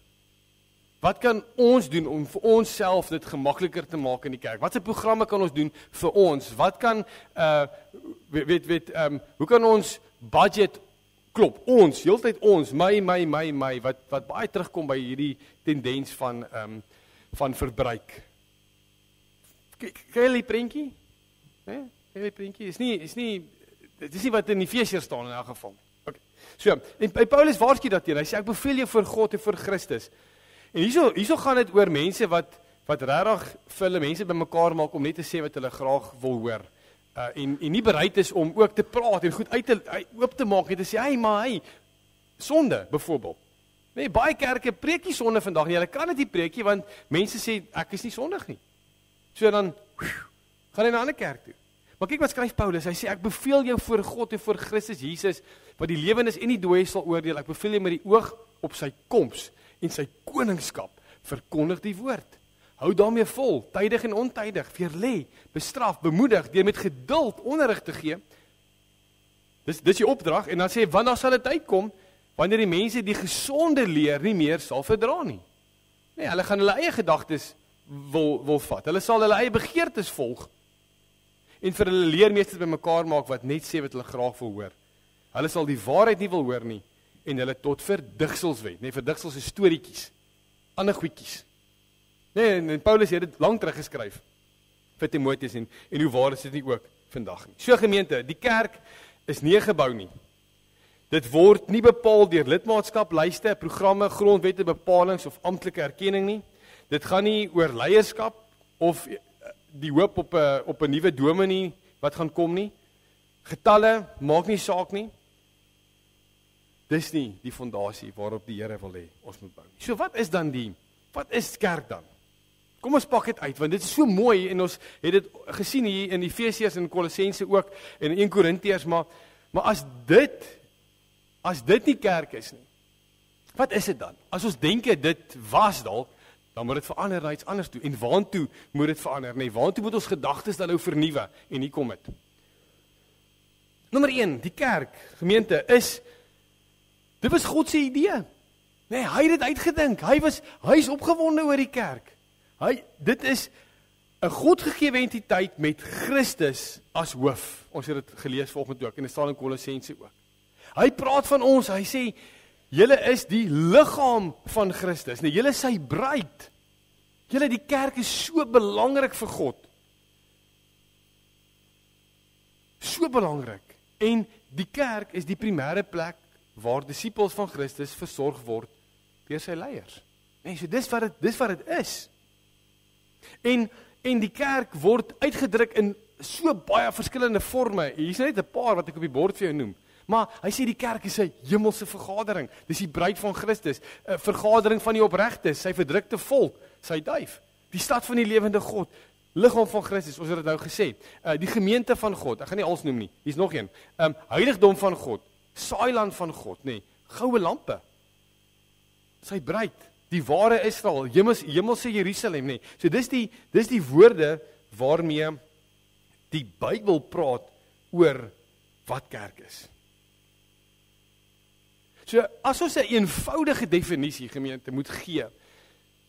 Wat kan ons doen om vir onsself dit gemakliker te maak in die kerk? Watse programme kan ons doen vir ons? Wat kan hoe kan ons budget klop? Ons, heeltyd ons, my wat baie terugkom by hierdie tendens van verbruik. Kyk die prentjie? Né? Kyk die prentjie. Dit is nie wat in Efesiërs staan in elk geval. Okay. So, en Paulus waarsku dat hy sê ek beveel jou vir God en vir Christus. En hierso gaan dit oor mense wat regtig vir hulle mense bymekaar maak om net te sê wat hulle graag wil hoor. En nie bereid is om ook te praat en goed oop te maak en te sê, hey, sonde byvoorbeeld. Nee, baie kerke preek nie sonde vandag nie. Hulle kan dit nie preek nie want mense sê ek is nie sondig nie. So dan gaan hy na 'n ander kerk toe. Maar kyk wat skryf Paulus, hy sê, ek beveel jou voor God en voor Christus Jesus, wat die lewendes en die dooies sal oordeel, ek beveel jou met die oog op sy koms en sy koningskap, verkondig die woord. Hou daarmee vol, tydig en ontydig, weerlê, bestraf, bemoedig, deur met geduld onderrig te gee. Dis die opdrag, en dan sê, want daar sal 'n tyd kom, wanneer die mense die gesonde leer nie meer sal verdra nie. Nee, hulle gaan hulle eie gedagtes wil vat, hulle sal hulle eie begeertes volg, en vir hulle leermeesters bymekaar maak, wat net sê wat hulle graag wil hoor. Hulle sal die waarheid nie wil hoor nie, en hulle tot verdigsels wend. Nee, verdigsels is storieetjies, ander goedjies. Nee, en Paulus het dit lank terug geskryf vir Timoteus en hoe waar is dit nie ook vandag nie. So gemeente, die kerk is nie 'n gebou nie. Dit word nie bepaal deur lidmaatskaplyste, programme, grondwette, bepalings of amptelike erkenning nie. Dit gaan nie oor leierskap of die hoop op 'n nuwe dominee wat gaan kom nie. Getalle maak nie saak nie. Dis nie die fondasie waarop die Here wil hê ons moet bou. So wat is kerk dan? Kom ons pak dit uit, want dit is so mooi en ons het dit gesien hier in Efesiërs en Kolossense ook en in 1 Korintiërs, maar as dit nie kerk is nie, wat is dit dan? As ons dink dit was dalk, dan moet dit verander na iets anders toe. En waantoe moet dit verander? Nee, waantoe moet ons gedagtes dan nou vernuwe? En hier kom dit. Nommer 1, die kerk, gemeente, dit was God se idee. Nee, hy het dit uitgedink. Hy is opgewonde oor die kerk. Dit is 'n godgegewe entiteit met Christus as hoof. Ons het dit gelees vanoggend ook en dit staan in Kolossense ook. Hy praat van ons, hy sê, julle is die liggaam van Christus. Nee, julle is sy bruid. Die kerk is so belangrik vir God. So belangrik. En die kerk is die primêre plek waar disippels van Christus versorg word deur sy leiers. Nee, so dis wat dit is. En die kerk word uitgedruk in so baie verskillende forme. Hier's net 'n paar wat ek op die bord vir jou noem. Maar hy sê die kerk is 'n hemelse vergadering. Dis die bruid van Christus, 'n vergadering van die opregtes, sy verdrukte volk, sy duif, die stad van die lewende God, liggaam van Christus, ons het dit nou gesê, die gemeente van God, ek gaan nie alles noem nie, hier's nog een, heiligdom van God, saailand van God, nee, goue lampe, sy bruid, die ware Israel, hemelse Jerusalem, nee, so dis die woorde waarmee die Bybel praat oor wat kerk is. So, as ons 'n eenvoudige definisie, gemeente, moet gee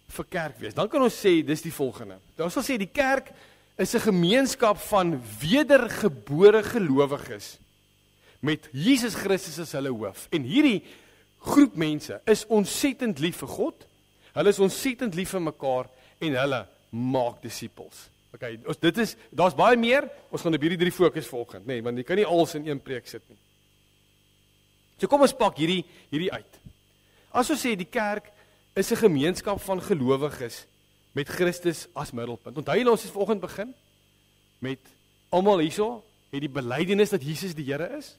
vir kerk wees, dan kan ons sê, dis die volgende. Ons sal sê, die kerk is 'n gemeenskap van wedergebore gelowiges, met Jesus Christus as hulle hoof. En hierdie groep mense is ontsettend lief vir God, hulle is ontsettend lief vir mekaar, en hulle maak disippels. Okay, daar's baie meer, ons gaan op hierdie 3 fokus volgend, nee, want jy kan nie alles in een preek sit nie. So kom ons pak hierdie uit. As ons sê die kerk is 'n gemeenskap van gelowiges met Christus as middelpunt. Onthou julle ons het vanoggend begin met almal hierso het die belydenis dat Jesus die Here is?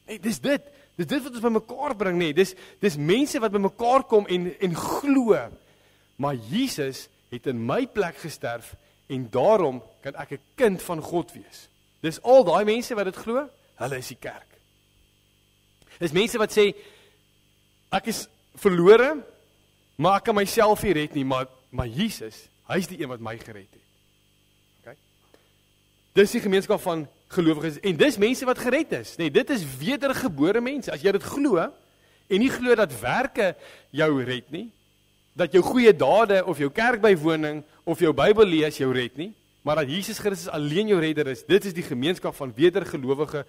Nee, dis dit wat ons bymekaar bring, nee, dis mense wat bymekaar kom en glo. Maar Jesus het in my plek gesterf en daarom kan ek 'n kind van God wees. Dis al daai mense wat dit glo, hulle is die kerk. Dis mense wat sê, ek is verlore, maar ek kan myself nie red nie, maar Jesus, hy is die een wat my gered het. Okay? Dis die gemeenskap van gelowiges, en dis mense wat gered is. Nee, dit is wedergebore mense. As jy dit glo, en nie glo dat werke jou red nie, dat jou goeie dade, of jou kerkbywoning, of jou Bybel lees jou red nie, maar dat Jesus Christus alleen jou redder is, dit is die gemeenskap van wedergelowige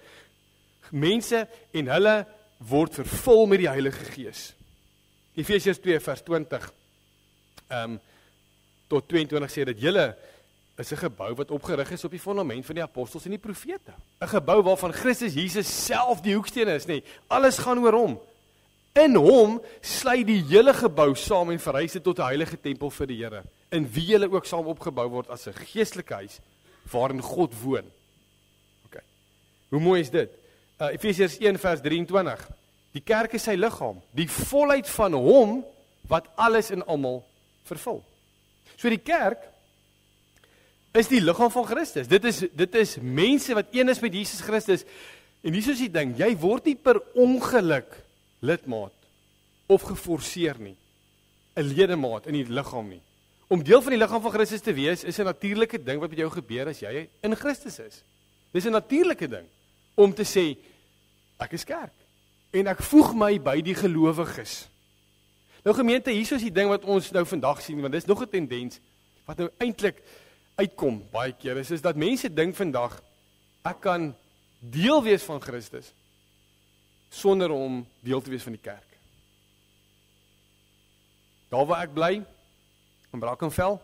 mense, en hulle word vervul met die Heilige Gees. Efesiërs 2 vers 20 tot 22 sê dat julle is 'n gebou wat opgerig is op die fondament van die apostels en die profete. 'n Gebou waarvan Christus Jesus self die hoeksteen is, nee, alles gaan oor hom. In hom sluit die hele gebou saam en verrys dit tot 'n heilige tempel vir die Here, in wie julle ook saam opgebou word as 'n geestelike huis waarin God woon. Okay. Hoe mooi is dit? Efesiërs 1 vers 23. Die kerk is sy liggaam, die volheid van hom wat alles in almal vervul. So die kerk is die liggaam van Christus. Dit is mense wat een is met Jesus Christus. En hier is die ding, jy word nie per ongeluk lidmaat of geforseer nie. 'n ledemaat in die liggaam nie. Om deel van die liggaam van Christus te wees, is 'n natuurlike ding wat met jou gebeur as jy in Christus is. Dis 'n natuurlike ding om te sê, ek is kerk en ek voeg my by die gelowiges. Nou gemeente, hier is die ding wat ons nou vandag sien, want dis nog 'n tendens wat nou eintlik uitkom baie keer is dat mense dink vandag ek kan deel wees van Christus sonder om deel te wees van die kerk. Daar waar ek bly, in Brackenfell,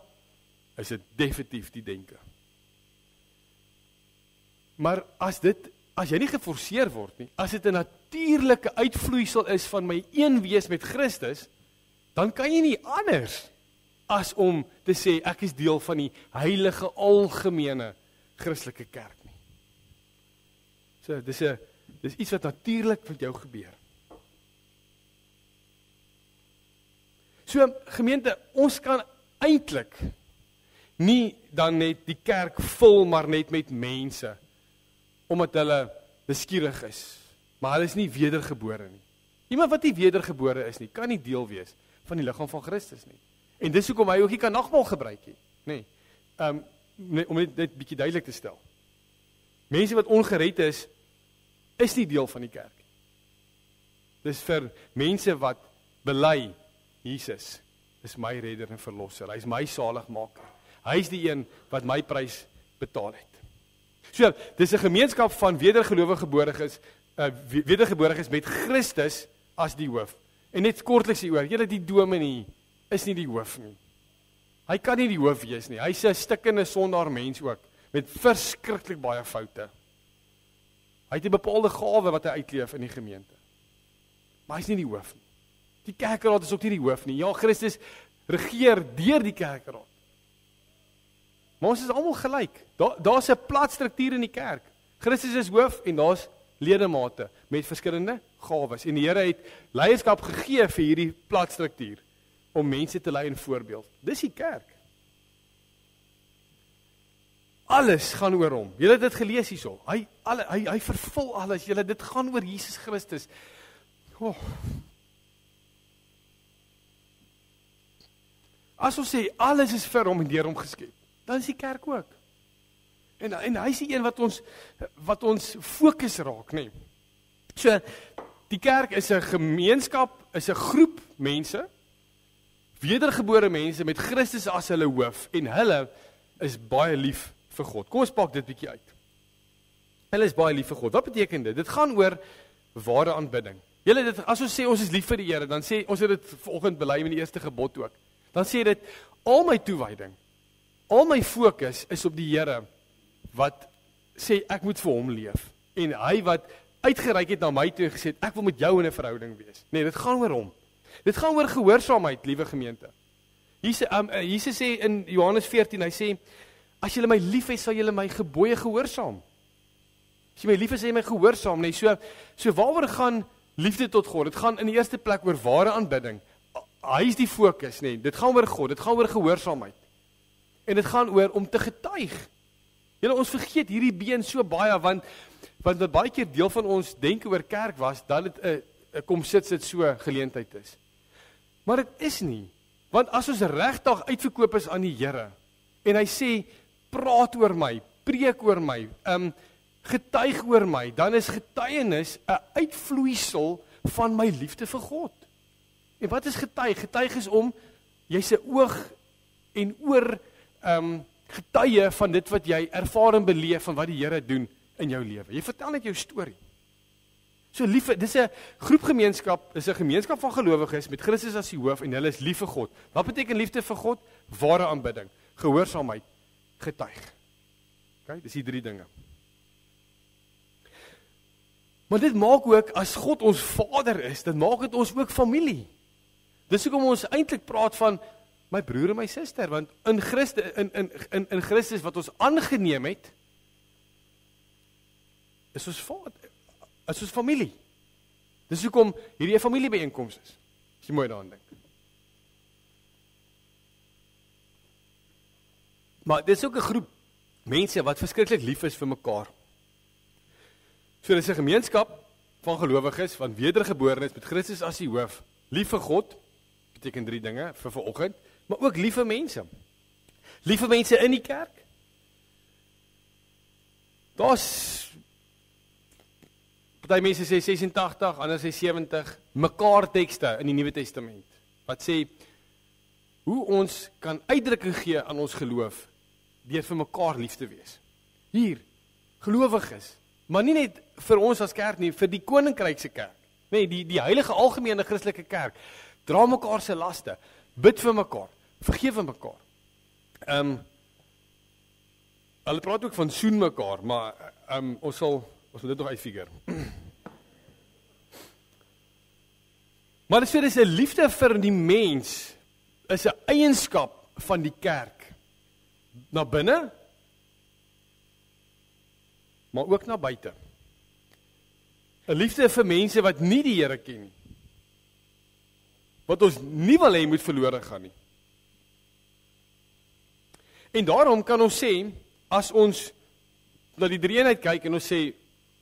is dit definitief die denke. Maar as jy nie geforseer word nie, as dit 'n natuurlike uitvloeisel is van my een wees met Christus, dan kan jy nie anders as om te sê ek is deel van die heilige algemene Christelike kerk nie. So dis iets wat natuurlik met jou gebeur. So gemeente, ons kan eintlik nie dan net die kerk vul maar net met mense omdat hulle nuuskierig is, maar hulle is nie wedergebore nie. Iemand wat nie wedergebore is nie, kan nie deel wees van die liggaam van Christus nie. En dis hoekom hy ook nie kan nagmaal gebruik nie. Om dit bietjie duidelik te stel. Mense wat ongered is nie deel van die kerk. Dis vir mense wat bely Jesus is my redder en verlosser. Hy is my saligmaker. Hy is die een wat my prys betaal het. So, dis 'n gemeenskap van wedergeboriges met Christus as die hoof. En net kortliks hieroor, julle die dominee is nie die hoof nie. Hy kan nie die hoof wees nie. Hy's 'n stikkende sondaar mens ook met verskriklik baie foute. Hy het 'n bepaalde gawe wat hy uitleef in die gemeente. Maar hy's nie die hoof nie. Die kerkraad is ook nie die hoof nie. Ja, Christus regeer deur die kerkraad. Maar ons is almal gelyk. Daar's 'n platstruktuur in die kerk. Christus is hoof en daar's ledemate met verskillende gawes. En die Here het leierskap gegee vir hierdie platstruktuur om mense te lei en voorbeeld. Dis die kerk. Alles gaan oor hom. Julle het dit gelees hierso. Hy vervul alles. Julle, dit gaan oor Jesus Christus. As ons sê alles is vir hom en deur hom geskep, dan is die kerk ook. En hy is die een wat ons fokus raak, nê. So die kerk is 'n gemeenskap, is 'n groep mense, wedergebore mense met Christus as hulle hoof en hulle is baie lief vir God. Kom ons pak dit bietjie uit. Hulle is baie lief vir God. Wat beteken dit? Dit gaan oor ware aanbidding. Julle dit as ons sê ons is lief vir die Here, dan sê ons het dit vanoggend bely met die eerste gebod ook. Dan sê dit al my toewyding, al my fokus is op die Here wat sê ek moet vir hom leef en hy wat uitgereik het na my toe en gesê ek wil met jou in 'n verhouding wees. Nee, dit gaan oor hom. Dit gaan oor gehoorsaamheid, liewe gemeente. Jesus sê in Johannes 14, hy sê as julle my lief het, sal julle my gebooie gehoorsaam. As jy my lief is, sê jy my gehoorsaam, nee. So waaroor gaan liefde tot God? Dit gaan in die eerste plek oor ware aanbidding. Hy is die fokus, nee. Dit gaan oor God, dit gaan oor gehoorsaamheid. En dit gaan oor om te getuig. Julle, ons vergeet hierdie been so baie, want wat baie keer deel van ons denke oor kerk was, dat dit 'n kom sit so geleentheid is. Maar dit is nie. Want as ons regtig uitverkoop is aan die Here, en hy sê, praat oor my, preek oor my, getuig oor my, dan is getuienis 'n uitvloeisel van my liefde vir God. En wat is getuig? Getuig is om, jy's 'n oog en oor getuie van dit wat jy ervaar en beleef van wat die Here doen in jou lewe. Jy vertel net jou storie. So lief, dis 'n groepgemeenskap, dis 'n gemeenskap van gelowiges met Christus as die hoof en hulle is lief vir God. Wat beteken liefde vir God? Ware aanbidding, gehoorsaamheid, getuig. Okay, dis die 3 dinge. Maar dit maak ook, as God ons Vader is, dit maak dit ons ook familie. Dis hoekom ons eintlik praat van my broer en my suster, want in Christus wat ons aangeneem het, is ons Vader, is ons familie. Dis hoekom hierdie 'n familiebyeenkoms is. As jy mooi daaraan dink. Maar dit is ook 'n groep mense wat verskriklik lief is vir mekaar. So dis 'n gemeenskap van gelowiges, van wedergeborenes met Christus as die hoof, lief vir God, beteken 3 dinge vir vanoggend, maar ook lief vir mense. Lief vir mense in die kerk. Daar's party mense sê 86, ander sê 70, mekaar tekste in die Nuwe Testament wat sê hoe ons kan uitdrukking gee aan ons geloof deur vir mekaar lief te wees. Hier, gelowiges, maar nie net vir ons as kerk nie, vir die koninkryk se kerk. Nee, die heilige algemene Christelike kerk dra mekaar se laste, bid vir mekaar, vergewe mekaar. Hulle praat ook van soen mekaar, maar ons moet dit nog uitfigure. Maar dit is 'n liefde vir die mens, is 'n eienskap van die kerk, na binne, maar ook na buite. 'n Liefde vir mense wat nie die Here ken nie, wat ons nie wil hê moet verlore gaan nie. En daarom kan ons sê, as ons na die drie-eenheid kyk en ons sê,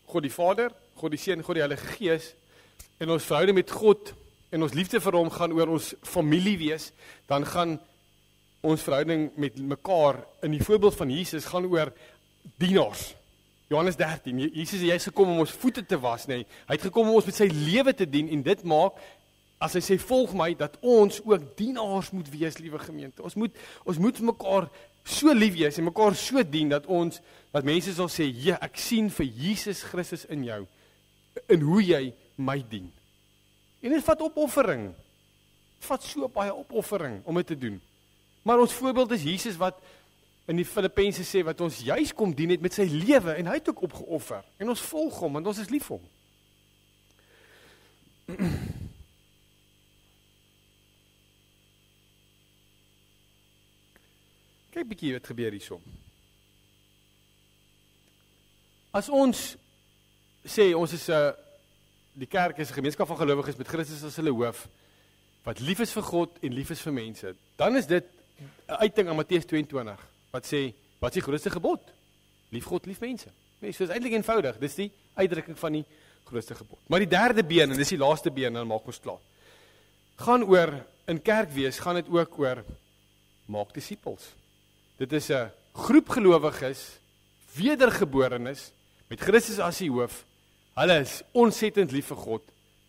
God die Vader, God die Seun, God die Heilige Gees, en ons verhouding met God, en ons liefde vir hom gaan oor ons familie wees, dan gaan ons verhouding met mekaar, in die voorbeeld van Jesus, gaan oor dienaars. Johannes 13, Jesus hy is gekom om ons voete te was, nee, hy het gekom om ons met sy lewe te dien, en dit maak, as hy sê, volg my, dat ons ook dienaars moet wees, liewe gemeente. Ons moet mekaar so lief wees, en mekaar so dien, dat mense sal sê, ja, ek sien vir Jesus Christus in jou, in hoe jy my dien. En dit vat opoffering, dit vat so baie opoffering, om dit te doen. Maar ons voorbeeld is Jesus, wat in die Filippense sê, wat ons juis kom dien het met sy lewe, en hy het ook opgeoffer, en ons volg hom, want ons is lief vir hom. Kyk bietjie wat gebeur hierso. As ons sê, ons is die kerk is 'n gemeenskap van gelowiges met Christus as hulle hoof, wat lief is vir God en lief is vir mense, dan is dit 'n uiting aan Matteus 22, wat sê, wat is die grootste gebod? Lief God, lief mense. Nee, so is eintlik eenvoudig, dis die uitdrukking van die grootste gebod. Maar die derde been, en dis die laaste been, dan maak ons klaar, gaan oor, in kerk wees, gaan dit ook oor, maak disippels. Dit is 'n groep gelowiges, wedergeborenes, met Christus as die hoof. Hulle is ontsettend lief vir God,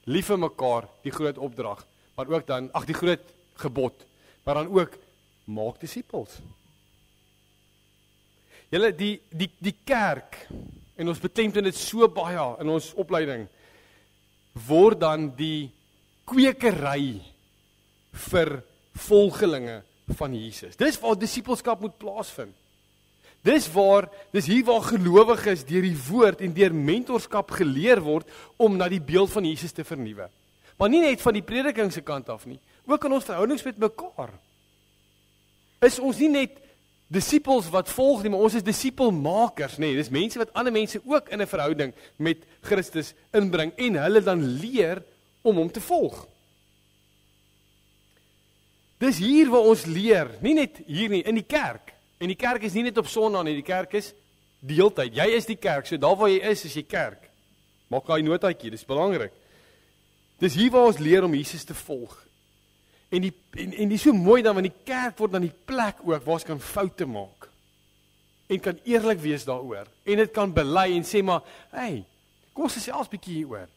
lief vir mekaar, die groot opdrag, maar ook dan, die groot gebod, maar dan ook, maak disippels. Julle, die kerk, en ons beklemtoon dit so baie in ons opleiding, word dan die kwekery vir volgelinge van Jesus. Dis waar disippelskap moet plaasvind. Dis hier waar gelowiges deur die woord en deur mentorskap geleer word om na die beeld van Jesus te vernuwe. Maar nie net van die prediking se kant af nie, ook in ons verhoudings met mekaar. Is ons nie net disippels wat volg nie, maar ons is disipelmakers, nee, dis mense wat ander mense ook in 'n verhouding met Christus inbring en hulle dan leer om hom te volg. Dis hier waar ons leer, nie net hier nie, in die kerk. En die kerk is nie net op Sondag nie, die kerk is die hele tyd. Jy is die kerk, so daar waar jy is jy kerk. Maak daai notaatjie, dis belangrik. Dis hier waar ons leer om Jesus te volg. En die so mooi dan, want die kerk word dan die plek ook waar ons kan foute maak. En kan eerlik wees daaroor. En dit kan bely en sê maar, hey, kom ons gesels bietjie hieroor.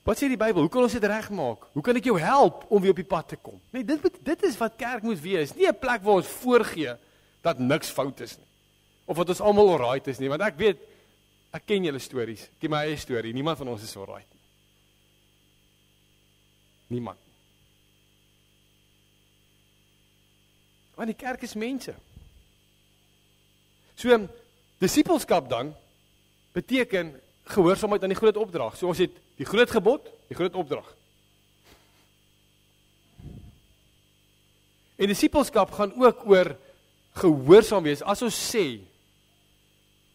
Wat sê die Bybel? Hoe kan ons dit regmaak? Hoe kan ek jou help om weer op die pad te kom? Nee, dit is wat kerk moet wees. Nie 'n plek waar ons voorgee dat niks fout is nie. Of dat ons almal alright is nie, want ek weet, ek ken julle stories. Ek ken my eie storie. Niemand van ons is alright nie. Niemand. Want die kerk is mense. So, disipelskap dan beteken gehoorsaamheid aan die groot opdrag. So ons het die groot gebod, die groot opdrag. En disipelskap gaan ook oor gehoorsaam wees. As ons sê,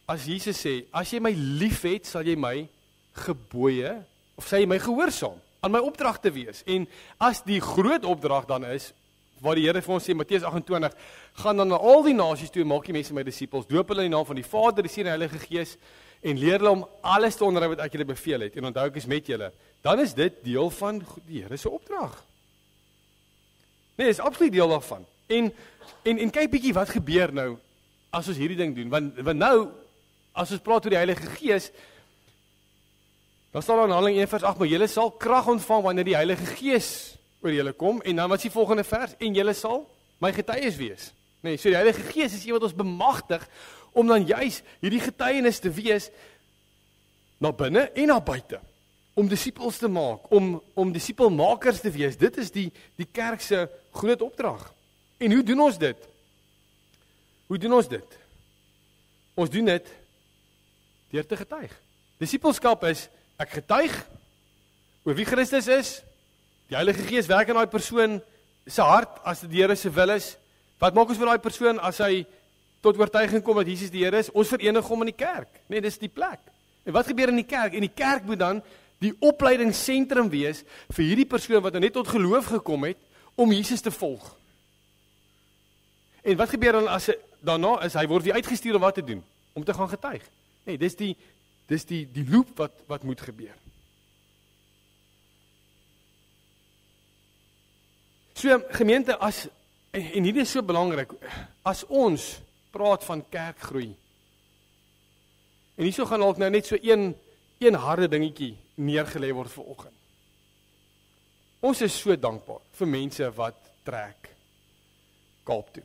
as Jesus sê, as jy my liefhet, sal jy my gebooie, of sal jy my gehoorsaam, aan my opdrag te wees. En as die groot opdrag dan is, waar die Here vir ons sê, Matteus 28, gaan dan na al die nasies toe, maak die mense my disippels, doop hulle in die naam van die Vader, die Seun en die Heilige Gees, en leer hulle om alles te onderhou wat ek julle beveel het, en onthou ek is met julle. Dan is dit deel van die Here se opdrag. Nee, is absoluut deel daarvan. En kyk bietjie wat gebeur nou, as ons hierdie ding doen, want nou, as ons praat oor die Heilige Gees, dan staan daar in Handelinge 1 vers 8, maar julle sal krag ontvang wanneer die Heilige Gees oor julle kom, en dan wat is die volgende vers? En julle sal my getuies wees. Nee, so die Heilige Gees is wat ons bemagtig, om dan juis hierdie getuienis te wees, na binne en na buite, om disippels te maak, om disipelmakers te wees. Dit is die kerk se groot opdrag. En hoe doen ons dit? Hoe doen ons dit? Ons doen dit deur te getuig. Disipelskap is, ek getuig oor wie Christus is, die Heilige Gees werk in daai persoon se hart, as dit die Here se wil is. Wat maak ons met daai persoon, as hy tot oortuiging kom dat Jesus die Here is? Ons verenig hom in die kerk. Nee, dis die plek. En wat gebeur in die kerk? En die kerk moet dan die opleidingsentrum wees, vir hierdie persoon wat net tot geloof gekom het, om Jesus te volg. En wat gebeur dan as daarna is, hy word weer uitgestuur om wat te doen? Om te gaan getuig. Nee, dis die loop wat moet gebeur. So gemeente, en hierdie is so belangrik, as ons praat van kerkgroei, en hierso gaan ook nou net so een harde dingetjie neergelê word vir oggend. Ons is so dankbaar vir mense wat trek Kaap toe.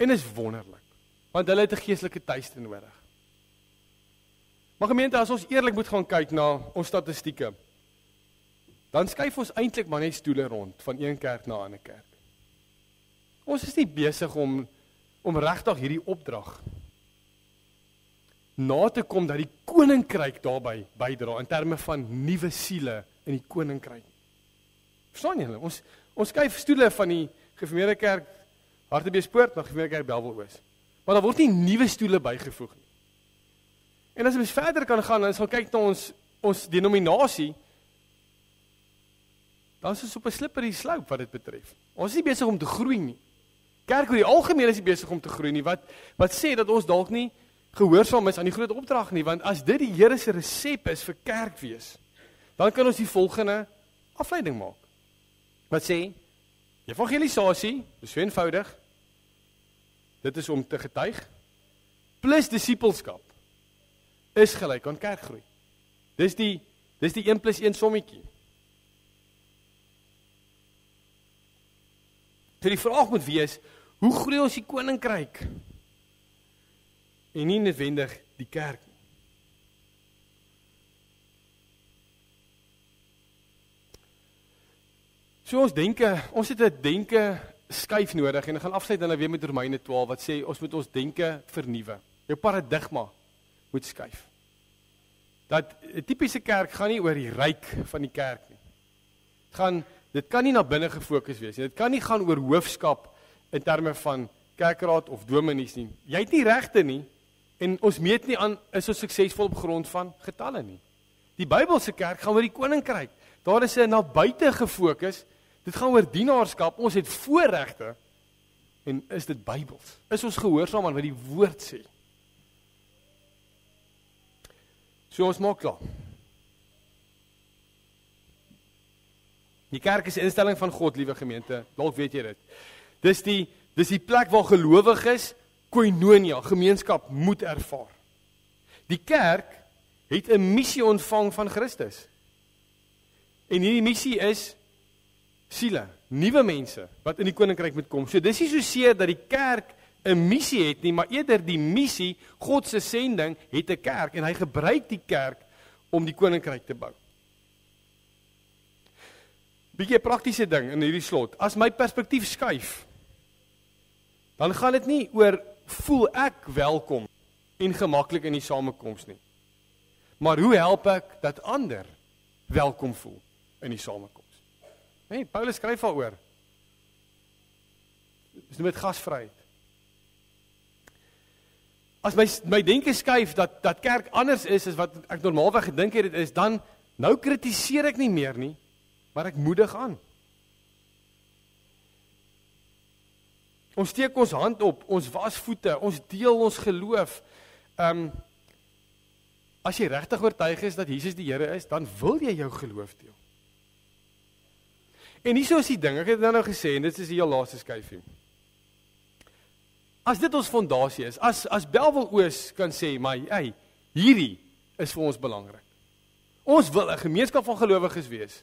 En is wonderlik, want hulle het 'n geestelike tuiste nodig. Maar gemeente, as ons eerlik moet gaan kyk na ons statistieke, dan skuif ons eintlik maar net stoele rond van een kerk na 'n ander kerk. Ons is nie besig om regtig hierdie opdrag na te kom dat die koninkryk daarbey bydra in terme van nuwe siele in die koninkryk. Verstaan julle? Ons skuif stoele van die gereformeerde kerk Hartbeespoort na gereformeerde kerk Bellville-Oos. Maar daar word nie nuwe stoele bygevoeg nie. En as ons verder kan gaan, en ons gaan kyk na ons denominasie, dan is ons op 'n slippery slope wat dit betref. Ons is nie besig om te groei nie. Kerk oor die algemeen is nie besig om te groei nie, wat sê dat ons dalk nie gehoorsaam is aan die groot opdrag nie, want as dit die Here se resep is vir kerk wees, dan kan ons die volgende afleiding maak. Wat sê? Evangelisasie, dis so eenvoudig, dit is om te getuig, plus disipelskap, is gelyk aan kerkgroei. Dis die 1+1 sommetjie. So die vraag moet wees, hoe groei ons die koninkryk? En nie noodwendig die kerk nie. So ons het 'n denke skuif nodig, en ek gaan afsluit dan weer met Romeine 12, wat sê, ons moet ons denke vernuwe. Jou paradigma moet skuif. Dat 'n tipiese kerk gaan nie oor die ryk van die kerk nie. Dit kan nie na binne gefokus wees nie. Dit kan nie gaan oor hoofskap in terme van kerkraad of dominees nie. Jy het nie regte nie, en ons meet nie aan, is ons suksesvol op grond van getalle nie. Die Bybelse kerk gaan oor die koninkryk. Daar is 'n na buite gefokus. Dit gaan oor dienaarskap. Ons het voorregte, en is dit Bybels? Is ons gehoorsaam aan wat die woord sê? So ons maak klaar. Die kerk is 'n instelling van God, liewe gemeente. Dalk weet jy dit. Dis die plek waar gelowiges koinonia, gemeenskap moet ervaar. Die kerk het 'n missie ontvang van Christus. En hierdie missie is siele, nuwe mense wat in die koninkryk moet kom. So dis nie so seer dat die kerk 'n missie het nie, maar eerder die missie, God se sending, het 'n kerk, en hy gebruik die kerk om die koninkryk te bou. Bietjie 'n praktiese ding in hierdie slot. As my perspektief skuif, dan gaan dit nie oor voel ek welkom en gemaklik in die samekoms nie. Maar hoe help ek dat ander welkom voel in die samekoms? Nee, Paulus skryf daaroor. Dis met gasvryheid. As my denke skuif dat kerk anders is as wat ek normaalweg gedink het dit is, dan nou kritiseer ek nie meer nie, maar ek moedig aan. Ons steek ons hand op, ons was voete, ons deel ons geloof. As jy regtig oortuig is dat Jesus die Here is, dan wil jy jou geloof deel. En hierso is die ding, ek het dit nou gesê, en dit is die heel laaste skyfie. As dit ons fondasie is, as Bellville Oos kan sê, maar hey, hierdie is vir ons belangrik. Ons wil 'n gemeenskap van gelowiges wees.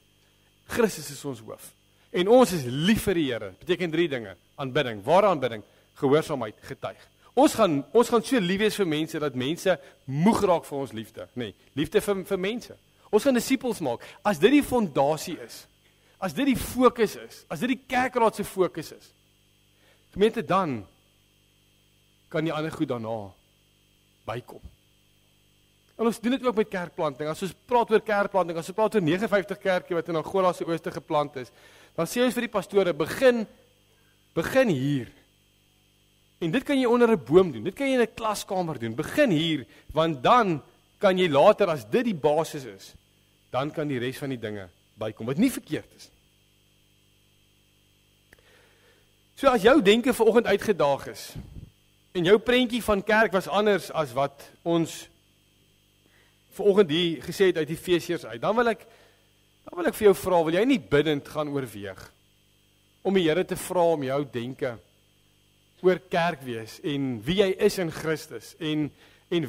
Christus is ons hoof. En ons is lief vir die Here. Beteken 3 dinge. Aanbidding, ware aanbidding, gehoorsaamheid, getuig. Ons gaan so lief wees vir mense dat mense moeg raak vir ons liefde. Nee, liefde vir mense. Ons gaan disippels maak. As dit die fondasie is, as dit die fokus is, as dit die kerkraad se fokus is, gemeente, dan kan die ander goed daarna bykom. En ons doen dit ook met kerkplanting. As ons praat oor kerkplanting, as ons praat oor 59 kerke wat in Angola se ooste geplant is, dan sê ons vir die pastore, begin hier. En dit kan jy onder 'n boom doen, dit kan jy in 'n klaskamer doen, begin hier, want dan kan jy later, as dit die basis is, dan kan die res van die dinge bykom, wat nie verkeerd is. So as jou denke vanoggend uitgedaag is, en jou prentjie van kerk was anders as wat ons vanoggend hier gesê het uit Efesiërs uit, dan wil ek vir jou vra, wil jy nie bidend gaan oorweeg, om die Here te vra om jou denke oor kerk wees, en wie jy is in Christus, en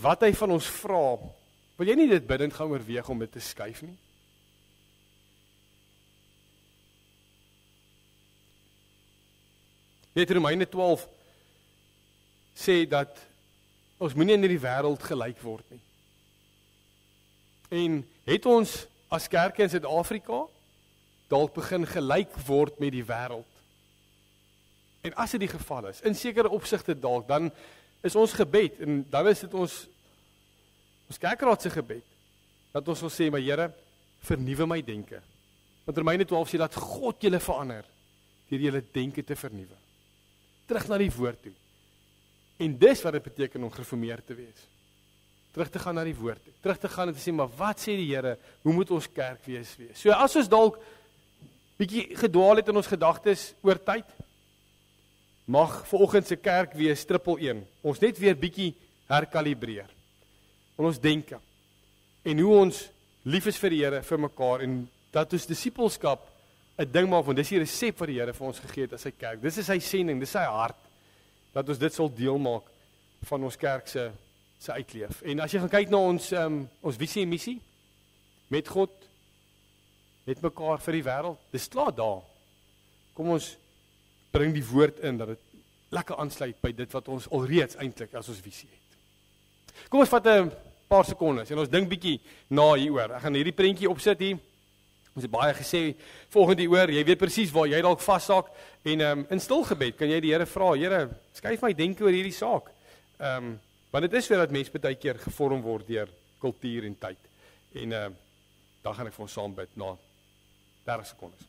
wat hy van ons vra, wil jy nie dit bidend gaan oorweeg om dit te skuif nie? Net Romeine 12 sê dat ons moenie in hierdie wêreld gelyk word nie. En het ons as kerke in Suid-Afrika dalk begin gelyk word met die wêreld? En as dit die geval is, in sekere opsigte dalk, dan is ons gebed, en dan is dit ons kerkraad se gebed, dat ons wil sê, maar Here, vernuwe my denke. Want Romeine 12 sê dat God julle verander, deur julle denke te vernuwe. Terug na die woord toe. En dis wat dit beteken om gereformeerd te wees. Terug te gaan na die woord toe. Terug te gaan en te sê, maar wat sê die Here, hoe moet ons kerk wees? So as ons dalk bietjie gedwaal het in ons gedagtes oor tyd, mag vanoggend se kerk wees 111. Ons net weer bietjie herkalibreer. En ons denke. En hoe ons lief is vir die Here, vir mekaar, en dat ons disippelskap 'n ding maak, want dis die resep wat die Here vir ons gegee het as sy kerk. Dis is sy sending, dis sy hart, dat ons dit sal deel maak van ons kerk se uitleef. En as jy gaan kyk na ons visie en missie, met God, met mekaar vir die wêreld, dis klaar daar. Kom ons bring die woord in, dat dit lekker aansluit by dit wat ons alreeds eintlik as ons visie het. Kom ons vat 'n paar sekondes en ons dink bietjie na hieroor. Ek gaan hierdie prentjie opsit hier. Ons het baie gesê volgende hieroor, jy weet presies waar jy dalk vassaak, en in stil gebed kan jy die Here vra, Here, skuif my denke oor hierdie saak. Want dit is so dat mens baie keer gevorm word deur kultuur en tyd. En dan gaan ek vir ons saam bid na 30 sekondes.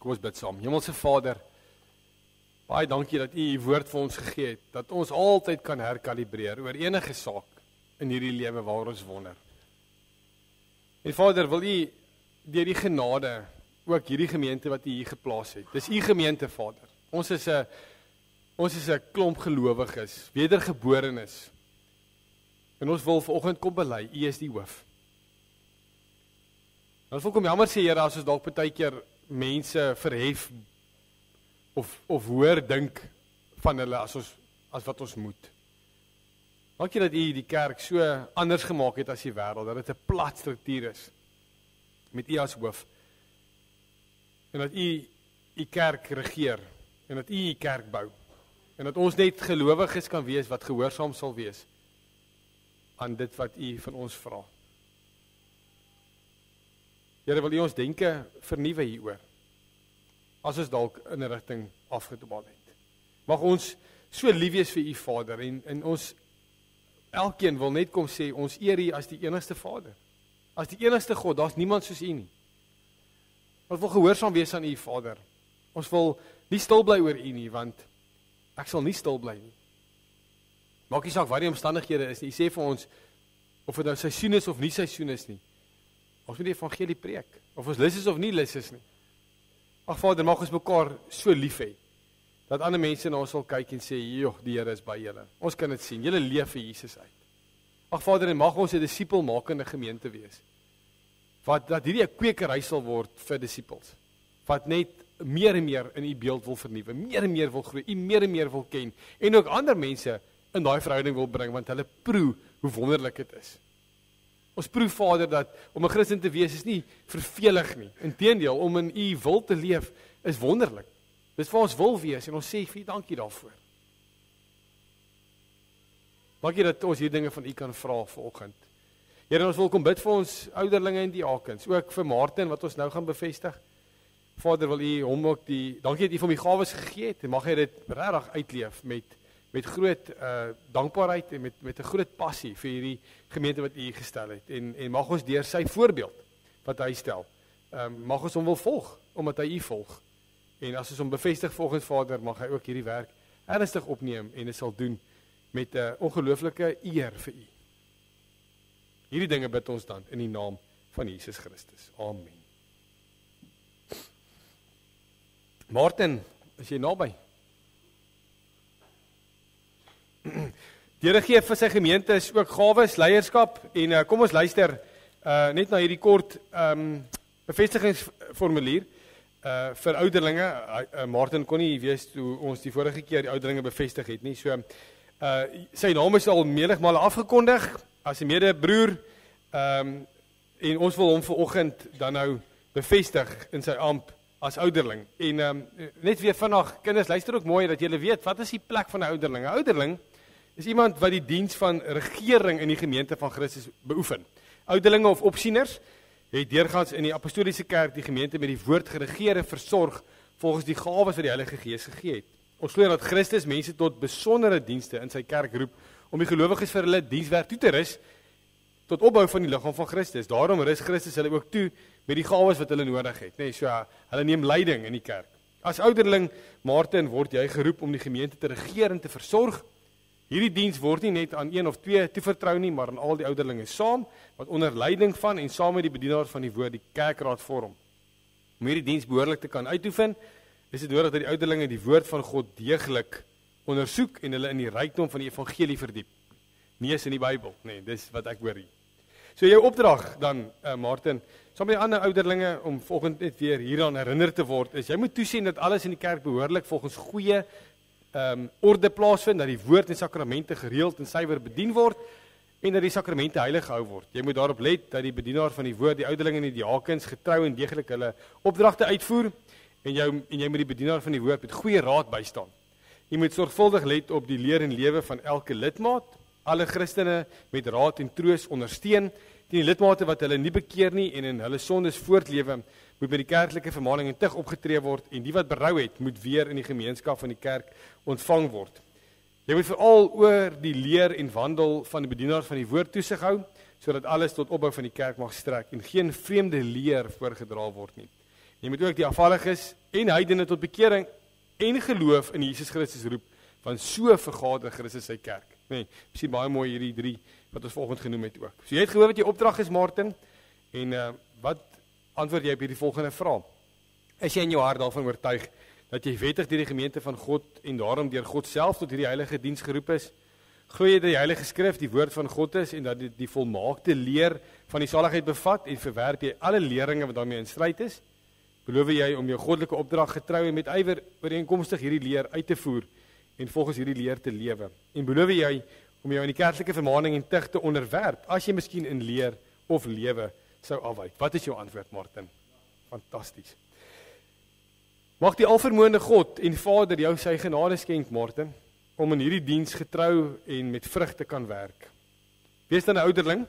Kom ons bid saam. Hemelse Vader, baie dankie dat U U woord vir ons gegee het, dat ons altyd kan herkalibreer oor enige saak in hierdie lewe waar ons wonder. En Vader, wil U deur die genade ook hierdie gemeente wat U hier geplaas het. Dis U gemeente, Vader. Ons is 'n klomp gelowiges, wedergeborenes. En ons wil vanoggend kom bely, U is die hoof. Ons wil kom jammer sê, Here, as ons dalk baie keer mense verhef of hoor dink van hulle as wat ons moet. Dankie dat U die kerk so anders gemaak het as die wêreld, dat dit 'n plat struktuur is met U as hoof. En dat U kerk regeer en dat U kerk bou. En dat ons net gelowiges kan wees wat gehoorsaam sal wees aan dit wat U van ons vra. Here, wil U ons denke vernuwe hieroor, as ons dalk in 'n rigting afgedwaal het. Mag ons so lief wees vir U Vader, en ons elkeen wil net kom sê, ons eer U as die enigste Vader, as die enigste God, daar's niemand soos U nie. Ons wil gehoorsaam wees aan U Vader, ons wil nie stil bly oor U nie, want ek sal nie stil bly nie. Maak nie saak wat die omstandighede is nie, U sê vir ons, of dit nou seisoen is of nie seisoen is nie, ons moet die evangelie preek, of ons lus is of nie lus is nie. Ag Vader, mag ons mekaar so lief hê, dat ander mense na ons sal kyk en sê, joh, die Here is by julle. Ons kan dit sien, julle leef vir Jesus uit. Ag Vader, en mag ons 'n disipelmakende gemeente wees, dat hierdie 'n kwekery sal word vir disippels, wat net meer en meer in U beeld wil vernuwe, meer en meer wil groei, U meer en meer wil ken, en ook ander mense in daai verhouding wil bring, want hulle proe hoe wonderlik dit is. Ons proe Vader, dat om 'n Christen te wees is nie vervelig nie. Inteendeel, om in U wil te leef is wonderlik. Dis vir ons wil wees, en ons sê vir U dankie daarvoor. Dankie dat ons hier dinge van U kan vra vanoggend. Here, ons wil kom bid vir ons ouderlinge en diakens, ook vir Martin wat ons nou gaan bevestig. Vader, wil U hom ook dankie dat U vir hom die gawes gegee het, en mag hy dit regtig uitleef met groot dankbaarheid en met 'n groot passie vir hierdie gemeente wat U gestel het, en mag ons deur sy voorbeeld wat hy stel, mag ons hom wil volg, omdat hy U volg, en as ons hom bevestig volgens Vader, mag hy ook hierdie werk ernstig opneem, en dit sal doen met 'n ongelooflike eer vir U. Hierdie dinge bid ons dan in die naam van Jesus Christus. Amen. Martin, is jy naby? Die Here gee vir sy gemeente is ook gawes, leierskap, en kom ons luister net na hierdie kort bevestigingsformulier vir ouderlinge. Martin kon nie weet hoe ons die vorige keer die ouderlinge bevestig het nie, so sy naam is al menigmale afgekondig as 'n medebroer, en ons wil hom vanoggend dan nou bevestig in sy ampt as ouderling. En net weer vinnig, kinders, luister ook mooi dat julle weet, wat is die plek van 'n ouderling? 'n Ouderling is iemand wat die diens van regering in die gemeente van Christus beoefen. Ouderlinge of opsieners het deurgaans in die apostoliese kerk die gemeente met die woord geregeer en versorg volgens die gawes wat die Heilige Gees gegee het. Ons glo dat Christus mense tot besondere dienste in sy kerk roep om die gelowiges vir hulle dienswerk toe te rus tot opbou van die liggaam van Christus. Daarom rus Christus hulle ook toe met die gawes wat hulle nodig het, nee, so hulle neem leiding in die kerk. As ouderling, Martin, word jy geroep om die gemeente te regeer en te versorg. Hierdie diens word nie net aan 1 of 2 toevertrou nie, maar aan al die ouderlinge saam, wat onder leiding van en saam met die bedienaar van die woord die kerkraad vorm. Om hierdie diens behoorlik te kan uitoefen, is dit nodig dat die ouderlinge die woord van God deeglik ondersoek en hulle in die rykdom van die evangelie verdiep. Nie is in die Bybel, nee, dis wat ek hoor hier. So jou opdrag dan, Martin, saam met die ander ouderlinge, om volgende net weer hieraan herinner te word, is jy moet toesien dat alles in die kerk behoorlik volgens goeie orde plaasvind, dat die woord en sakramente gereeld en suiwer bedien word, en dat die sakramente heilig gehou word. Jy moet daarop let dat die bedienaar van die woord, die ouderlinge en die diakens, getrou en deeglik hulle opdragte uitvoer, en jy moet die bedienaar van die woord met goeie raad bystaan. Jy moet sorgvuldig let op die leer en lewe van elke lidmaat, alle Christene met raad en troos ondersteun, die lidmate wat hulle nie bekeer nie en in hulle sondes voortlewe, moet met die kerklike vermaning en tug opgetree word, en die wat berou het, moet weer in die gemeenskap van die kerk ontvang word. Jy moet veral oor die leer en wandel van die bedienaar van die woord toesig hou, sodat alles tot opbou van die kerk mag strek, en geen vreemde leer voorgedra word nie. Jy moet ook die afvalliges en heidene tot bekering en geloof in Jesus Christus roep, want so vergader Christus sy kerk. Nee, sien baie mooi hierdie 3 wat ons vanoggend genoem het ook. So jy het gehoor wat jou opdrag is, Martin, en wat antwoord jy op hierdie volgende vraag? Is jy in jou hart daarvan oortuig dat jy wettig deur die gemeente van God en daarom deur God self tot hierdie heilige diens geroep is? Glo jy dat die Heilige Skrif die woord van God is en dat dit die volmaakte leer van die saligheid bevat, en verwerp jy alle leringe wat daarmee in stryd is? Beloof jy om jou goddelike opdrag getrou en met ywer ooreenkomstig hierdie leer uit te voer en volgens hierdie leer te lewe? En beloof jy om jou in die kerklike vermaning en tug te onderwerp, as jy miskien in leer of lewe sou afwyk? Wat is jou antwoord, Martin? Fantasties. Mag die alvermoënde God en Vader jou sy genade skenk, Martin, om in hierdie diens getrou en met vrug te kan werk. Wees dan 'n ouderling,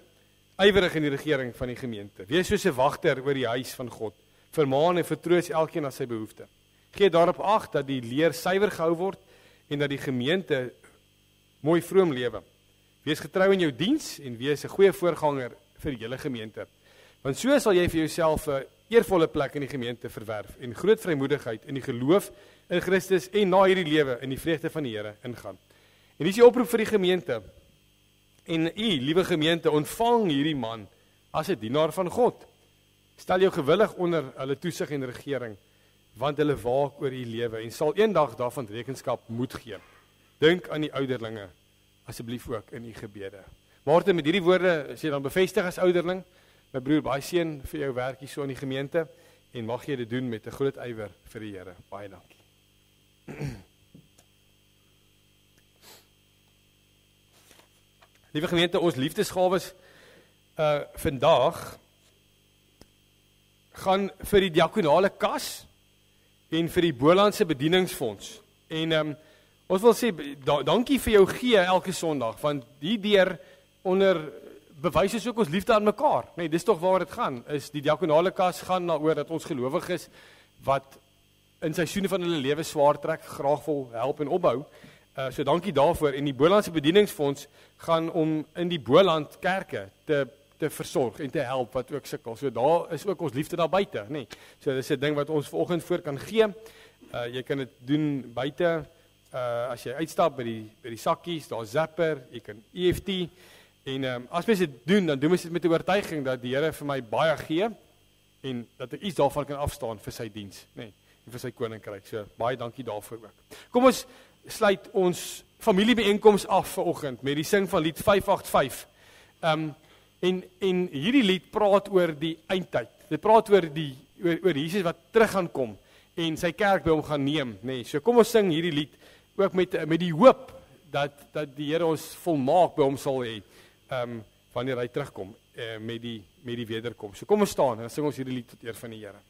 ywerig in die regering van die gemeente. Wees soos 'n wagter oor die huis van God. Vermaan en vertroos elkeen na sy behoefte. Gee daarop ag dat die leer suiwer gehou word en dat die gemeente mooi vroom lewe. Wees getrou in jou diens en wees 'n goeie voorganger vir die hele gemeente. Want so sal jy vir jouself 'n eervolle plek in die gemeente verwerf en groot vrymoedigheid in die geloof in Christus en na hierdie lewe in die vreugde van die Here ingaan. En dis die oproep vir die gemeente. En u, liewe gemeente, ontvang hierdie man as 'n dienaar van God. Stel jou gewillig onder hulle toesig en regering, want hulle waak oor u lewe en sal eendag daarvan rekenskap moet gee. Dink aan die ouderlinge, asseblief ook in u gebede. Martin, met hierdie woorde is jy dan bevestig as ouderling. My broer, baie seën vir jou werk hier so in die gemeente en mag jy dit doen met 'n groot ywer vir die Here. Baie dankie. Liewe gemeente, ons liefdesgawes vandag gaan vir die diakonale kas en vir die Bolandse bedieningsfonds. En ons wil sê dankie vir jou gee elke Sondag, want hierdeur onder bewys is ook ons liefde aan mekaar. Nee, dis tog waar dit gaan. Is die diakonale kas gaan daaroor dat ons gelowiges wat in seisoene van hulle lewe swaar trek, graag wil help en opbou. So dankie daarvoor. En die Bolandse bedieningsfonds gaan om in die Boland kerke te versorg en te help wat ook sukkel. So daar is ook ons liefde daar buite, nê. So dis 'n ding wat ons vanoggend voor kan gee. Jy kan dit doen buite as jy uitstap by die sakkies, daar Zapper, jy kan EFT en as mense dit doen, dan doen mense dit met die oortuiging dat die Here vir my baie gee en dat ek iets daarvan kan afstaan vir sy diens, nê, en vir sy koninkryk. So baie dankie daarvoor ook. Kom ons sluit ons familiebeeenkoms af vanoggend met die sing van lied 585. En hierdie lied praat oor die eindtyd. Dit praat oor Jesus wat terug gaan kom en sy kerk by hom gaan neem, nê. So kom ons sing hierdie lied ook met die hoop dat die Here ons volmaak by hom sal hê wanneer hy terugkom met die wederkom. So kom ons staan en sing ons hierdie lied tot eer van die Here.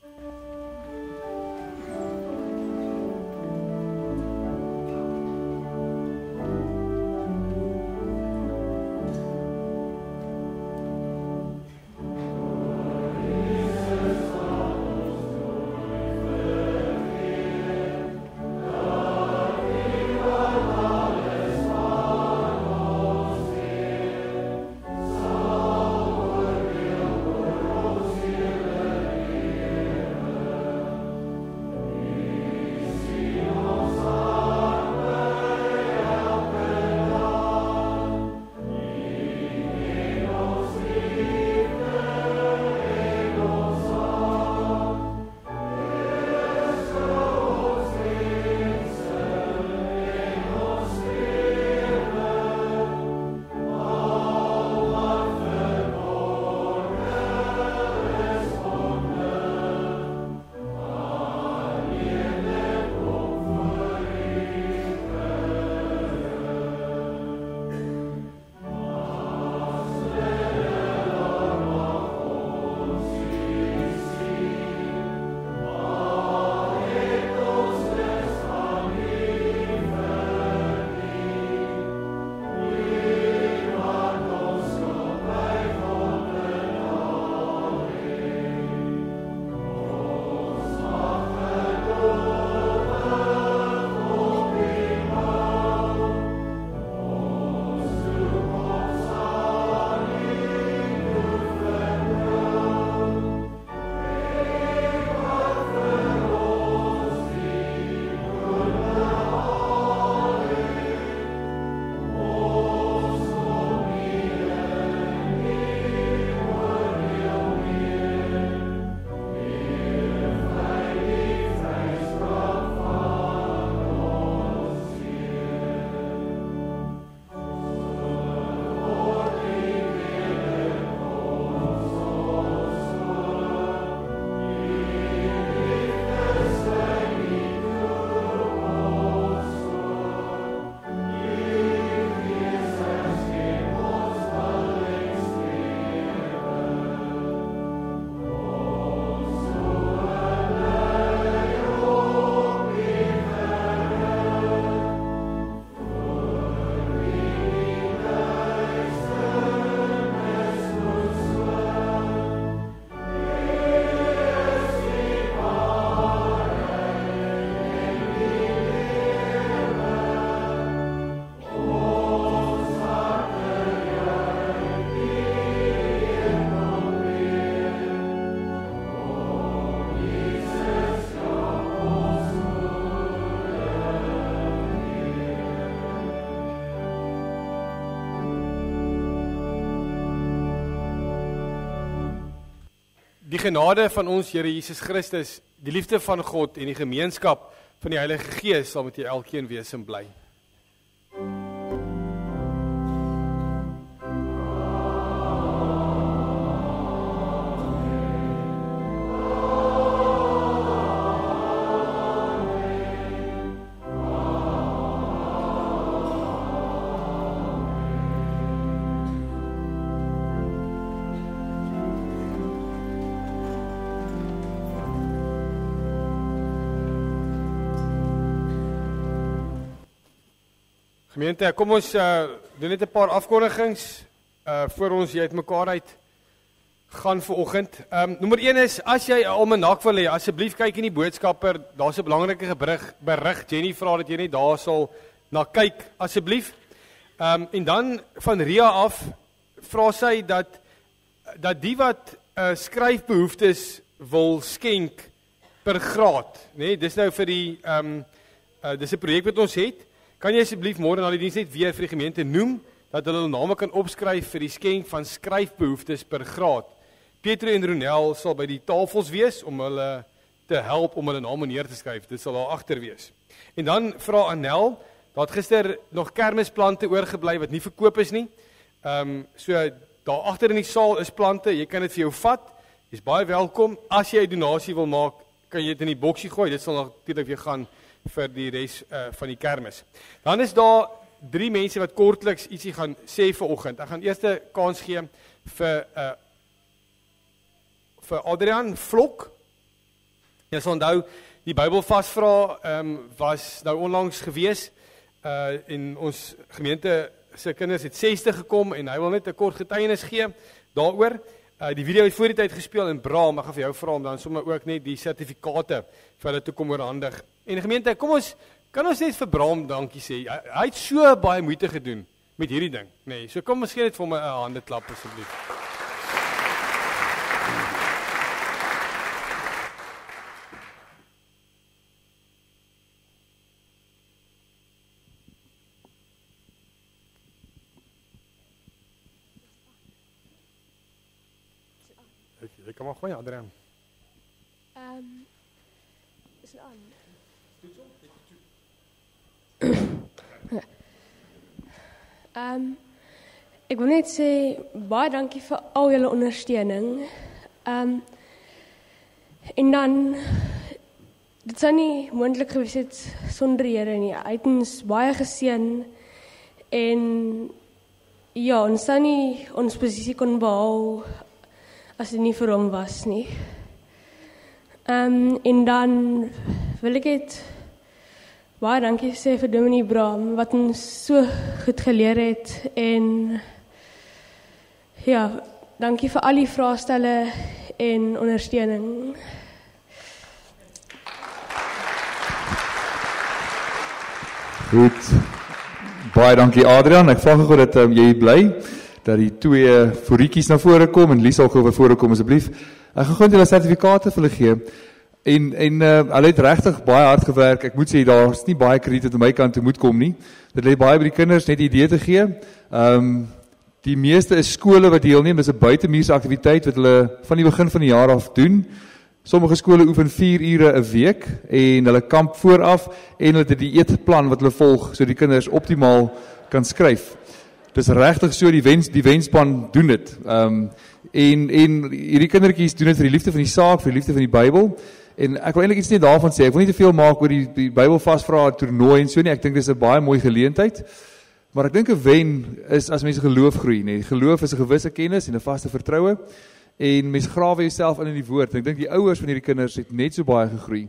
Die genade van ons Here Jesus Christus, die liefde van God en die gemeenskap van die Heilige Gees sal met julle elkeen wees en bly. Gemeente, kom ons doen net 'n paar afkondigings voor ons hier uit mekaar uit gaan vir oggend. Nommer 1 is, as jy 'n almanak wil hê, asseblief kyk in die boodskapper, daar's 'n belangrike berig. Jenny vra dat jy net daar sal na kyk, asseblief. En dan van Ria af vra sy dat die wat skryfbehoeftes wil skenk per graad, nee, dis nou vir die dis 'n projek wat ons het. Kan jy asseblief môre na die diens net weer vir die gemeente noem, dat hulle name kan opskryf vir die skenk van skryfbehoeftes per graad. Petro en Ronel sal by die tafels wees, om hulle te help om hulle name neer te skryf, dit sal daar agter wees. En dan vra Anel, daar het gister nog kermisplante oorgebly wat nie verkoop is nie, so daar agter in die saal is plante, jy kan dit vir jou vat, jy is baie welkom, as jy 'n donasie wil maak, kan jy dit in die boksie gooi, dit sal natuurlik weer gaan vir die res van die kermis. Dan is daar 3 mense wat kortliks ietsie gaan sê vir oggend. Ek gaan eers 'n kans gee vir Adrian Vlok. Jy sal onthou, die Bybel vasvra was nou onlangs gewees en ons gemeente se kinders het 60 gekom en hy wil net 'n kort getuienis gee daaroor. Die video het voor die tyd gespeel in Braam, ek gaan vir jou vra om dan sommer ook net die sertifikate vir hulle toe kom oorhandig. En gemeente, kan ons net vir Braam dankie sê. Hy het so baie moeite gedoen met hierdie ding, nee. So kom miskien net vir my 'n hande klap asseblief. Jy kan maar gooi, Adrian. Is het aan? Ek wil net sê, baie dankie vir al julle ondersteuning. En dan, dit sou nie moontlik gewees het sonder Here nie. Hy het ons baie geseën en ja, ons sou nie ons posisie kon behou as dit nie vir hom was nie. En dan wil ek net baie dankie sê vir Dominee Braam, wat ons so goed geleer het, en ja, dankie vir al die vraestelle en ondersteuning. Goed, baie dankie Adrian, ek vraag gou dat jy bly, dat die 2 voetjies na vore kom, en Lies sal gou vore kom asseblief. Ek gaan gou hulle sertifikate vir hulle gee, en hulle het regtig baie hard gewerk. Ek moet sê, daar's nie baie krediet wat aan my kant toe moet kom nie. Dit lê baie by die kinders net 'n idee te gee. Die meeste is skole wat deelneem, dis 'n buitemuurse aktiwiteit wat hulle van die begin van die jaar af doen. Sommige skole oefen 4 ure 'n week en hulle kamp vooraf en hulle het 'n dieetplan wat hulle volg sodat die kinders optimaal kan skryf. Dis regtig so, die wenspan doen dit. En hierdie kindertjies doen dit vir die liefde van die saak, vir die liefde van die Bybel. En ek wil eintlik iets net daarvan sê. Ek wil nie te veel maak oor die Bybel vasvra toernooi en so nie. Ek dink dis 'n baie mooi geleentheid. Maar ek dink 'n wen is as mense geloof groei, nee. Geloof is 'n gewisse kennis en 'n vaste vertroue. En mense grawe jouself in die woord. En ek dink die ouers van hierdie kinders het net so baie gegroei.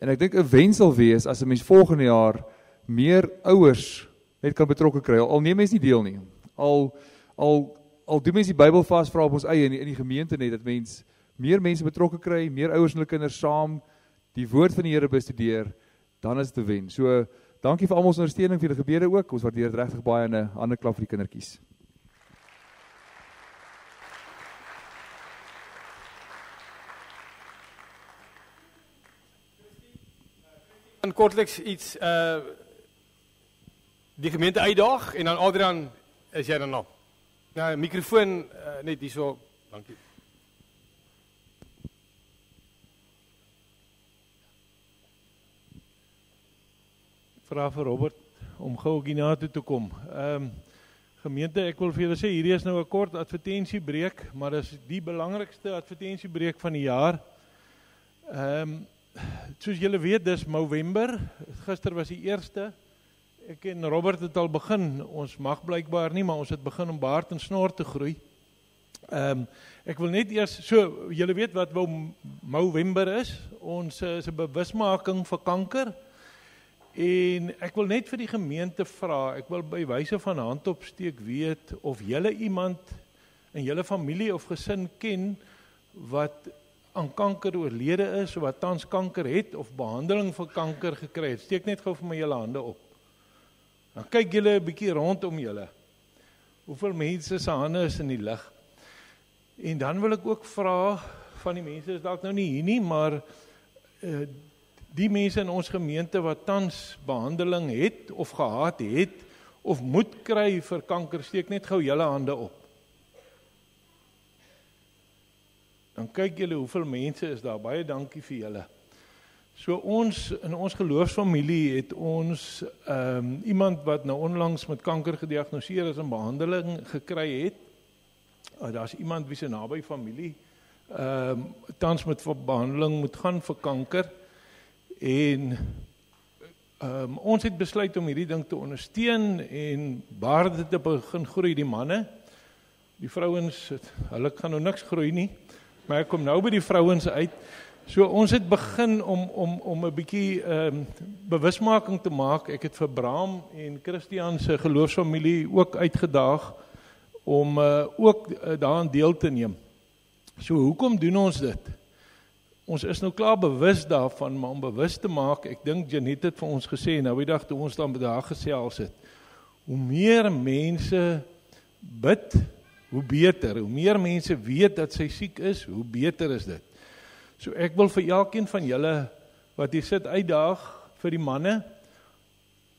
En ek dink 'n wen sal wees as 'n mens volgende jaar meer ouers net kan betrokke kry. Al neem mense nie deel nie. Al doen mense die Bybel vasvra op ons eie in die gemeente net, dat mens meer mense betrokke kry, meer ouers en hulle kinders saam die woord van die Here bestudeer, dan is dit 'n wen. So, dankie vir almal se ondersteuning, vir die gebede ook. Ons waardeer dit regtig baie, en 'n ander klap vir die kindertjies. En kortliks iets die gemeente uitdaag, en dan Adrian, is jy dan nog? Nou, mikrofoon net hierso. Dankie. vra vir Robert om gou ook hierna toe kom. Gemeente, ek wil vir julle sê, hierdie is nou 'n kort advertensiebreek, maar dit is die belangrikste advertensiebreek van die jaar. Soos julle weet, dis November, gister was die eerste, ek en Robert het al begin, ons mag blykbaar nie, maar ons het begin om baard en snor te groei. Ek wil net eers, so, julle weet wat November is, ons is 'n bewusmaking vir kanker, en ek wil net vir die gemeente vra, ek wil by wyse van handopsteek weet, of julle iemand in julle familie of gesin ken, wat aan kanker oorlede is, of wat tans kanker het, of behandeling vir kanker gekry het. Steek net gou vir my julle hande op. Dan kyk julle 'n bietjie rondom julle. Hoeveel mense se hande is in die lug? En dan wil ek ook vra, van die mense is dalk nou nie hier nie, maar die mense in ons gemeente wat tans behandeling het, of gehad het, of moet kry vir kanker, steek net gou julle hande op. Dan kyk julle hoeveel mense is daar, baie dankie vir julle. So in ons geloofsfamilie het ons iemand wat nou onlangs met kanker gediagnoseer is en behandeling gekry het. Daar's iemand wie se naby familie tans met behandeling moet gaan vir kanker. En ons het besluit om hierdie ding te ondersteun en baarde te begin groei, die manne. Die vrouens, hulle gaan nou niks groei nie, maar ek kom nou by die vrouens uit. So ons het begin om 'n bietjie bewusmaking te maak. Ek het vir Bram en Christian se geloofsfamilie ook uitgedaag om ook daaraan deel te neem. So hoekom doen ons dit? Ons is nou klaar bewus daarvan, maar om bewus te maak, ek dink Janet het vir ons gesê, nou die dag toe ons dan daar gesels het, hoe meer mense bid, hoe beter. Hoe meer mense weet dat sy siek is, hoe beter is dit. So ek wil vir elkeen van julle wat hier sit uitdaag vir die manne,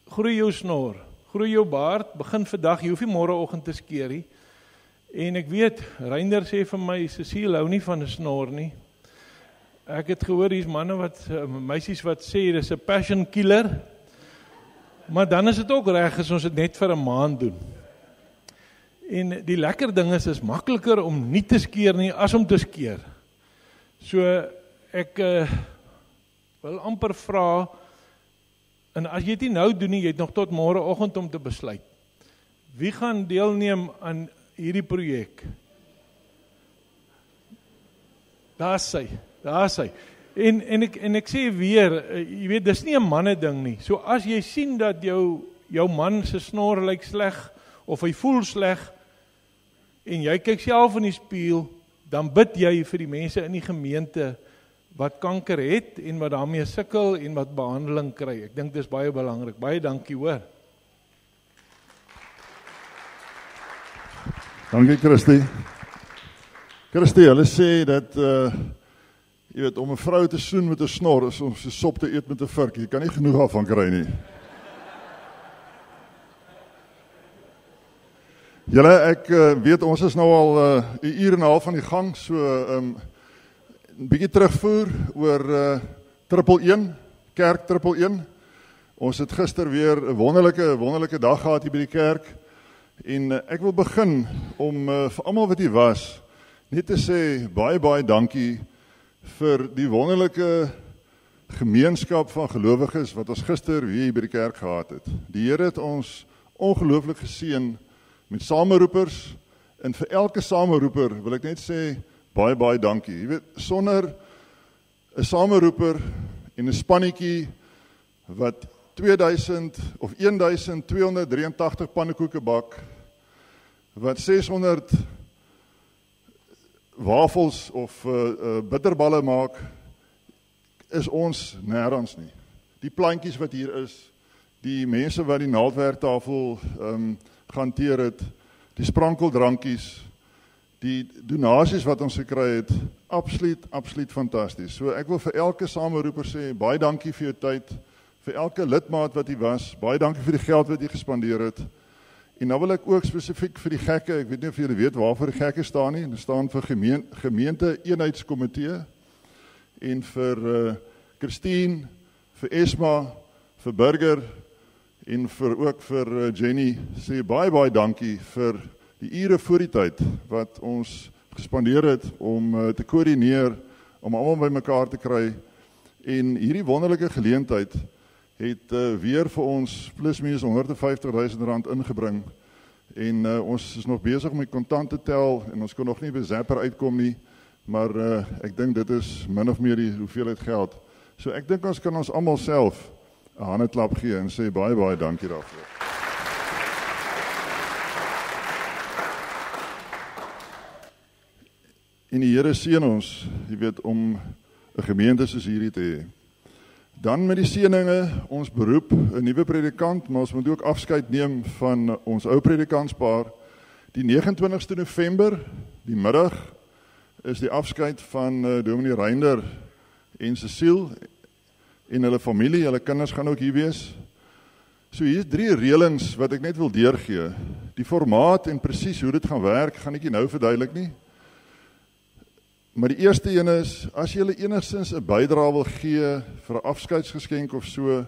groei jou snor, groei jou baard, begin vandag, jy hoef nie môreoggend te skeer nie. En ek weet, Reinder sê vir my, Cecile hou nie van 'n snor nie. Ek het gehoor, hier's manne meisies wat sê, dis 'n passion killer, maar dan is dit ook reg as ons dit net vir 'n maand doen. En die lekker ding is makliker om nie te skeer nie, as om te skeer. So, ek wil amper vra, en as jy dit nou doen nie, jy het nog tot môreoggend om te besluit. Wie gaan deelneem aan hierdie projek? Daar is hy. En ek sê weer, jy weet, dis nie 'n manne ding nie. So as jy sien dat jou man se snor lyk sleg, of hy voel sleg, en jy kyk self in die spieël, dan bid jy vir die mense in die gemeente wat kanker het en wat daarmee sukkel en wat behandeling kry. Ek dink dit is baie belangrik. Baie dankie hoor. Dankie Christie. Christie, hulle sê dat jy weet, om 'n vrou te soen met 'n snor is om so sop te eet met 'n vurk. Jy kan nie genoeg daarvan kry nie. Julle, ek weet ons is nou al 'n uur en 'n half aan die gang, so 'n bietjie terugvoer oor Triple 1, Kerk Triple 1. Ons het gister weer 'n wonderlike dag gehad hier by die kerk. En ek wil begin om vir almal wat hier was, net te sê baie dankie vir die wonderlike gemeenskap van gelowiges wat ons gister weer hier by die kerk gehad het. Die Here het ons ongelooflik geseën met sameroepers, en vir elke sameroeper wil ek net sê, baie dankie. Jy weet, sonder 'n sameroeper en 'n spannetjie wat 2000 of 1283 pannekoeke bak, wat 600 wafels of bitterballe maak, is ons nêrens nie. Die plantjies wat hier is, die mense wat die naaldwerktafel gehanteer het, die sprankeldrankies, die donasies wat ons gekry het, absoluut fantasties. So ek wil vir elke sameroeper sê, baie dankie vir jou tyd, vir elke lidmaat wat hier was, baie dankie vir die geld wat jy gespandeer het. En nou wil ek ook spesifiek vir die gekke, ek weet nie of julle weet waarvoor die gekke staan nie, dit staan vir gemeente eenheidskomitee, en vir Christine, vir Esma, vir Burger, en ook vir Jenny sê baie dankie vir die ure voor die tyd wat ons gespandeer het om te koördineer, om almal bymekaar te kry. En hierdie wonderlike geleentheid het weer vir ons plus minus R150.000 ingebring. En ons is nog besig om die kontant te tel en ons kon nog nie by Zapper uitkom nie, maar ek dink dit is min of meer die hoeveelheid geld. So ek dink ons kan ons almal self 'n handeklap gee en sê baie dankie daarvoor. En die Here seën ons, jy weet, om 'n gemeente soos hierdie te hê. Dan met die seëninge, ons beroep 'n nuwe predikant, maar ons moet ook afskeid neem van ons ou predikantspaar. Die 29ste November, die middag, is die afskeid van Dominee Reinder en Cecile en hulle familie, hulle kinders gaan ook hier wees. So hier is 3 reëlings wat ek net wil deurgee. Die formaat en presies hoe dit gaan werk, gaan ek nie nou verduidelik nie. Maar die eerste een is, as jy enigstens 'n bydrae wil gee vir 'n afskeidsgeskenk of so,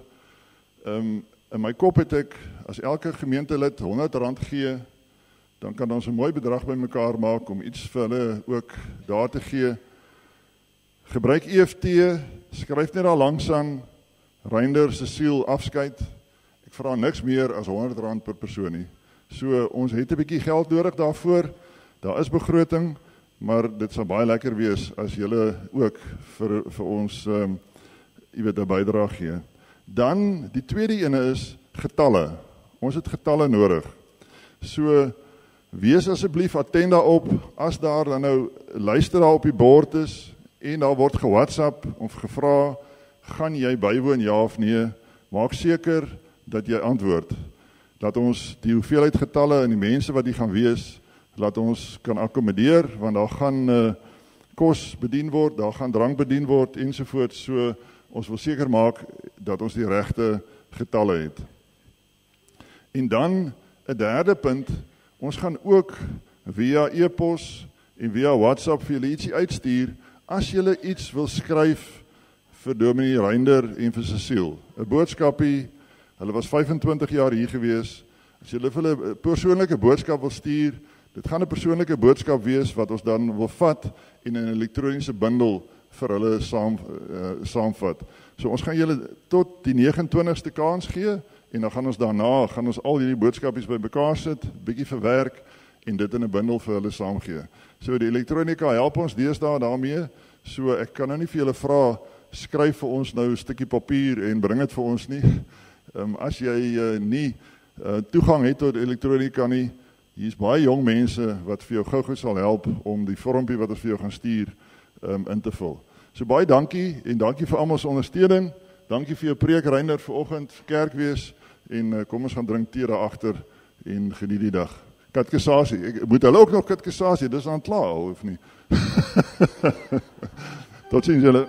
in my kop het ek, as elke gemeentelid R100 gee, dan kan ons 'n mooi bedrag bymekaar maak om iets vir hulle ook daar te gee. Gebruik EFT, skryf net daar langs aan, Reinder, Cecile, afskeid. Ek vra niks meer as R100 per persoon nie. So ons het 'n bietjie geld nodig daarvoor, daar is begroting, maar dit sal baie lekker wees as julle ook vir ons jy weet 'n bydrae gee. Dan die tweede ene is getalle. Ons het getalle nodig. So wees asseblief attent daarop as daar dan nou luisteraar op die bord is en daar word ge-WhatsApp of gevra, gaan jy bywoon ja of nee? Maak seker dat jy antwoord. Dat ons die hoeveelheid getalle en die mense wat hier gaan wees, laat ons kan akkommodeer, want daar gaan kos bedien word, daar gaan drank bedien word ensovoorts, so ons wil seker maak dat ons die regte getalle het. En dan 'n derde punt, ons gaan ook via e-pos en via WhatsApp vir julle ietsie uitstuur, as julle iets wil skryf vir Dominee Reinder en vir Cecile, 'n boodskapie, hulle was 25 jaar hier gewees, as julle vir hulle 'n persoonlike boodskap wil stuur, dit gaan 'n persoonlike boodskap wees wat ons dan wil vat en in 'n elektroniese bundel vir hulle saamvat. So ons gaan julle tot die 29ste kans gee en dan gaan ons daarna al hierdie boodskapies bymekaar sit, bietjie verwerk en dit in 'n bundel vir hulle saamgee. So die elektronika help ons deesdae daarmee. So ek kan nou nie vir julle vra skryf vir ons nou 'n stukkie papier en bring dit vir ons nie. As jy nie toegang het tot elektronika nie, hier's baie jong mense wat vir jou gou-gou sal help om die vormpie wat ons vir jou gaan stuur in te vul. So baie dankie en dankie vir almal se ondersteuning. Dankie vir jou preek Reinder vanoggend, kerk wees en kom ons gaan drink tee daar agter en geniet die dag. Katkesasie, ek moet hulle ook nog katkesasie, dis aan klaar of nie? Tot sien julle.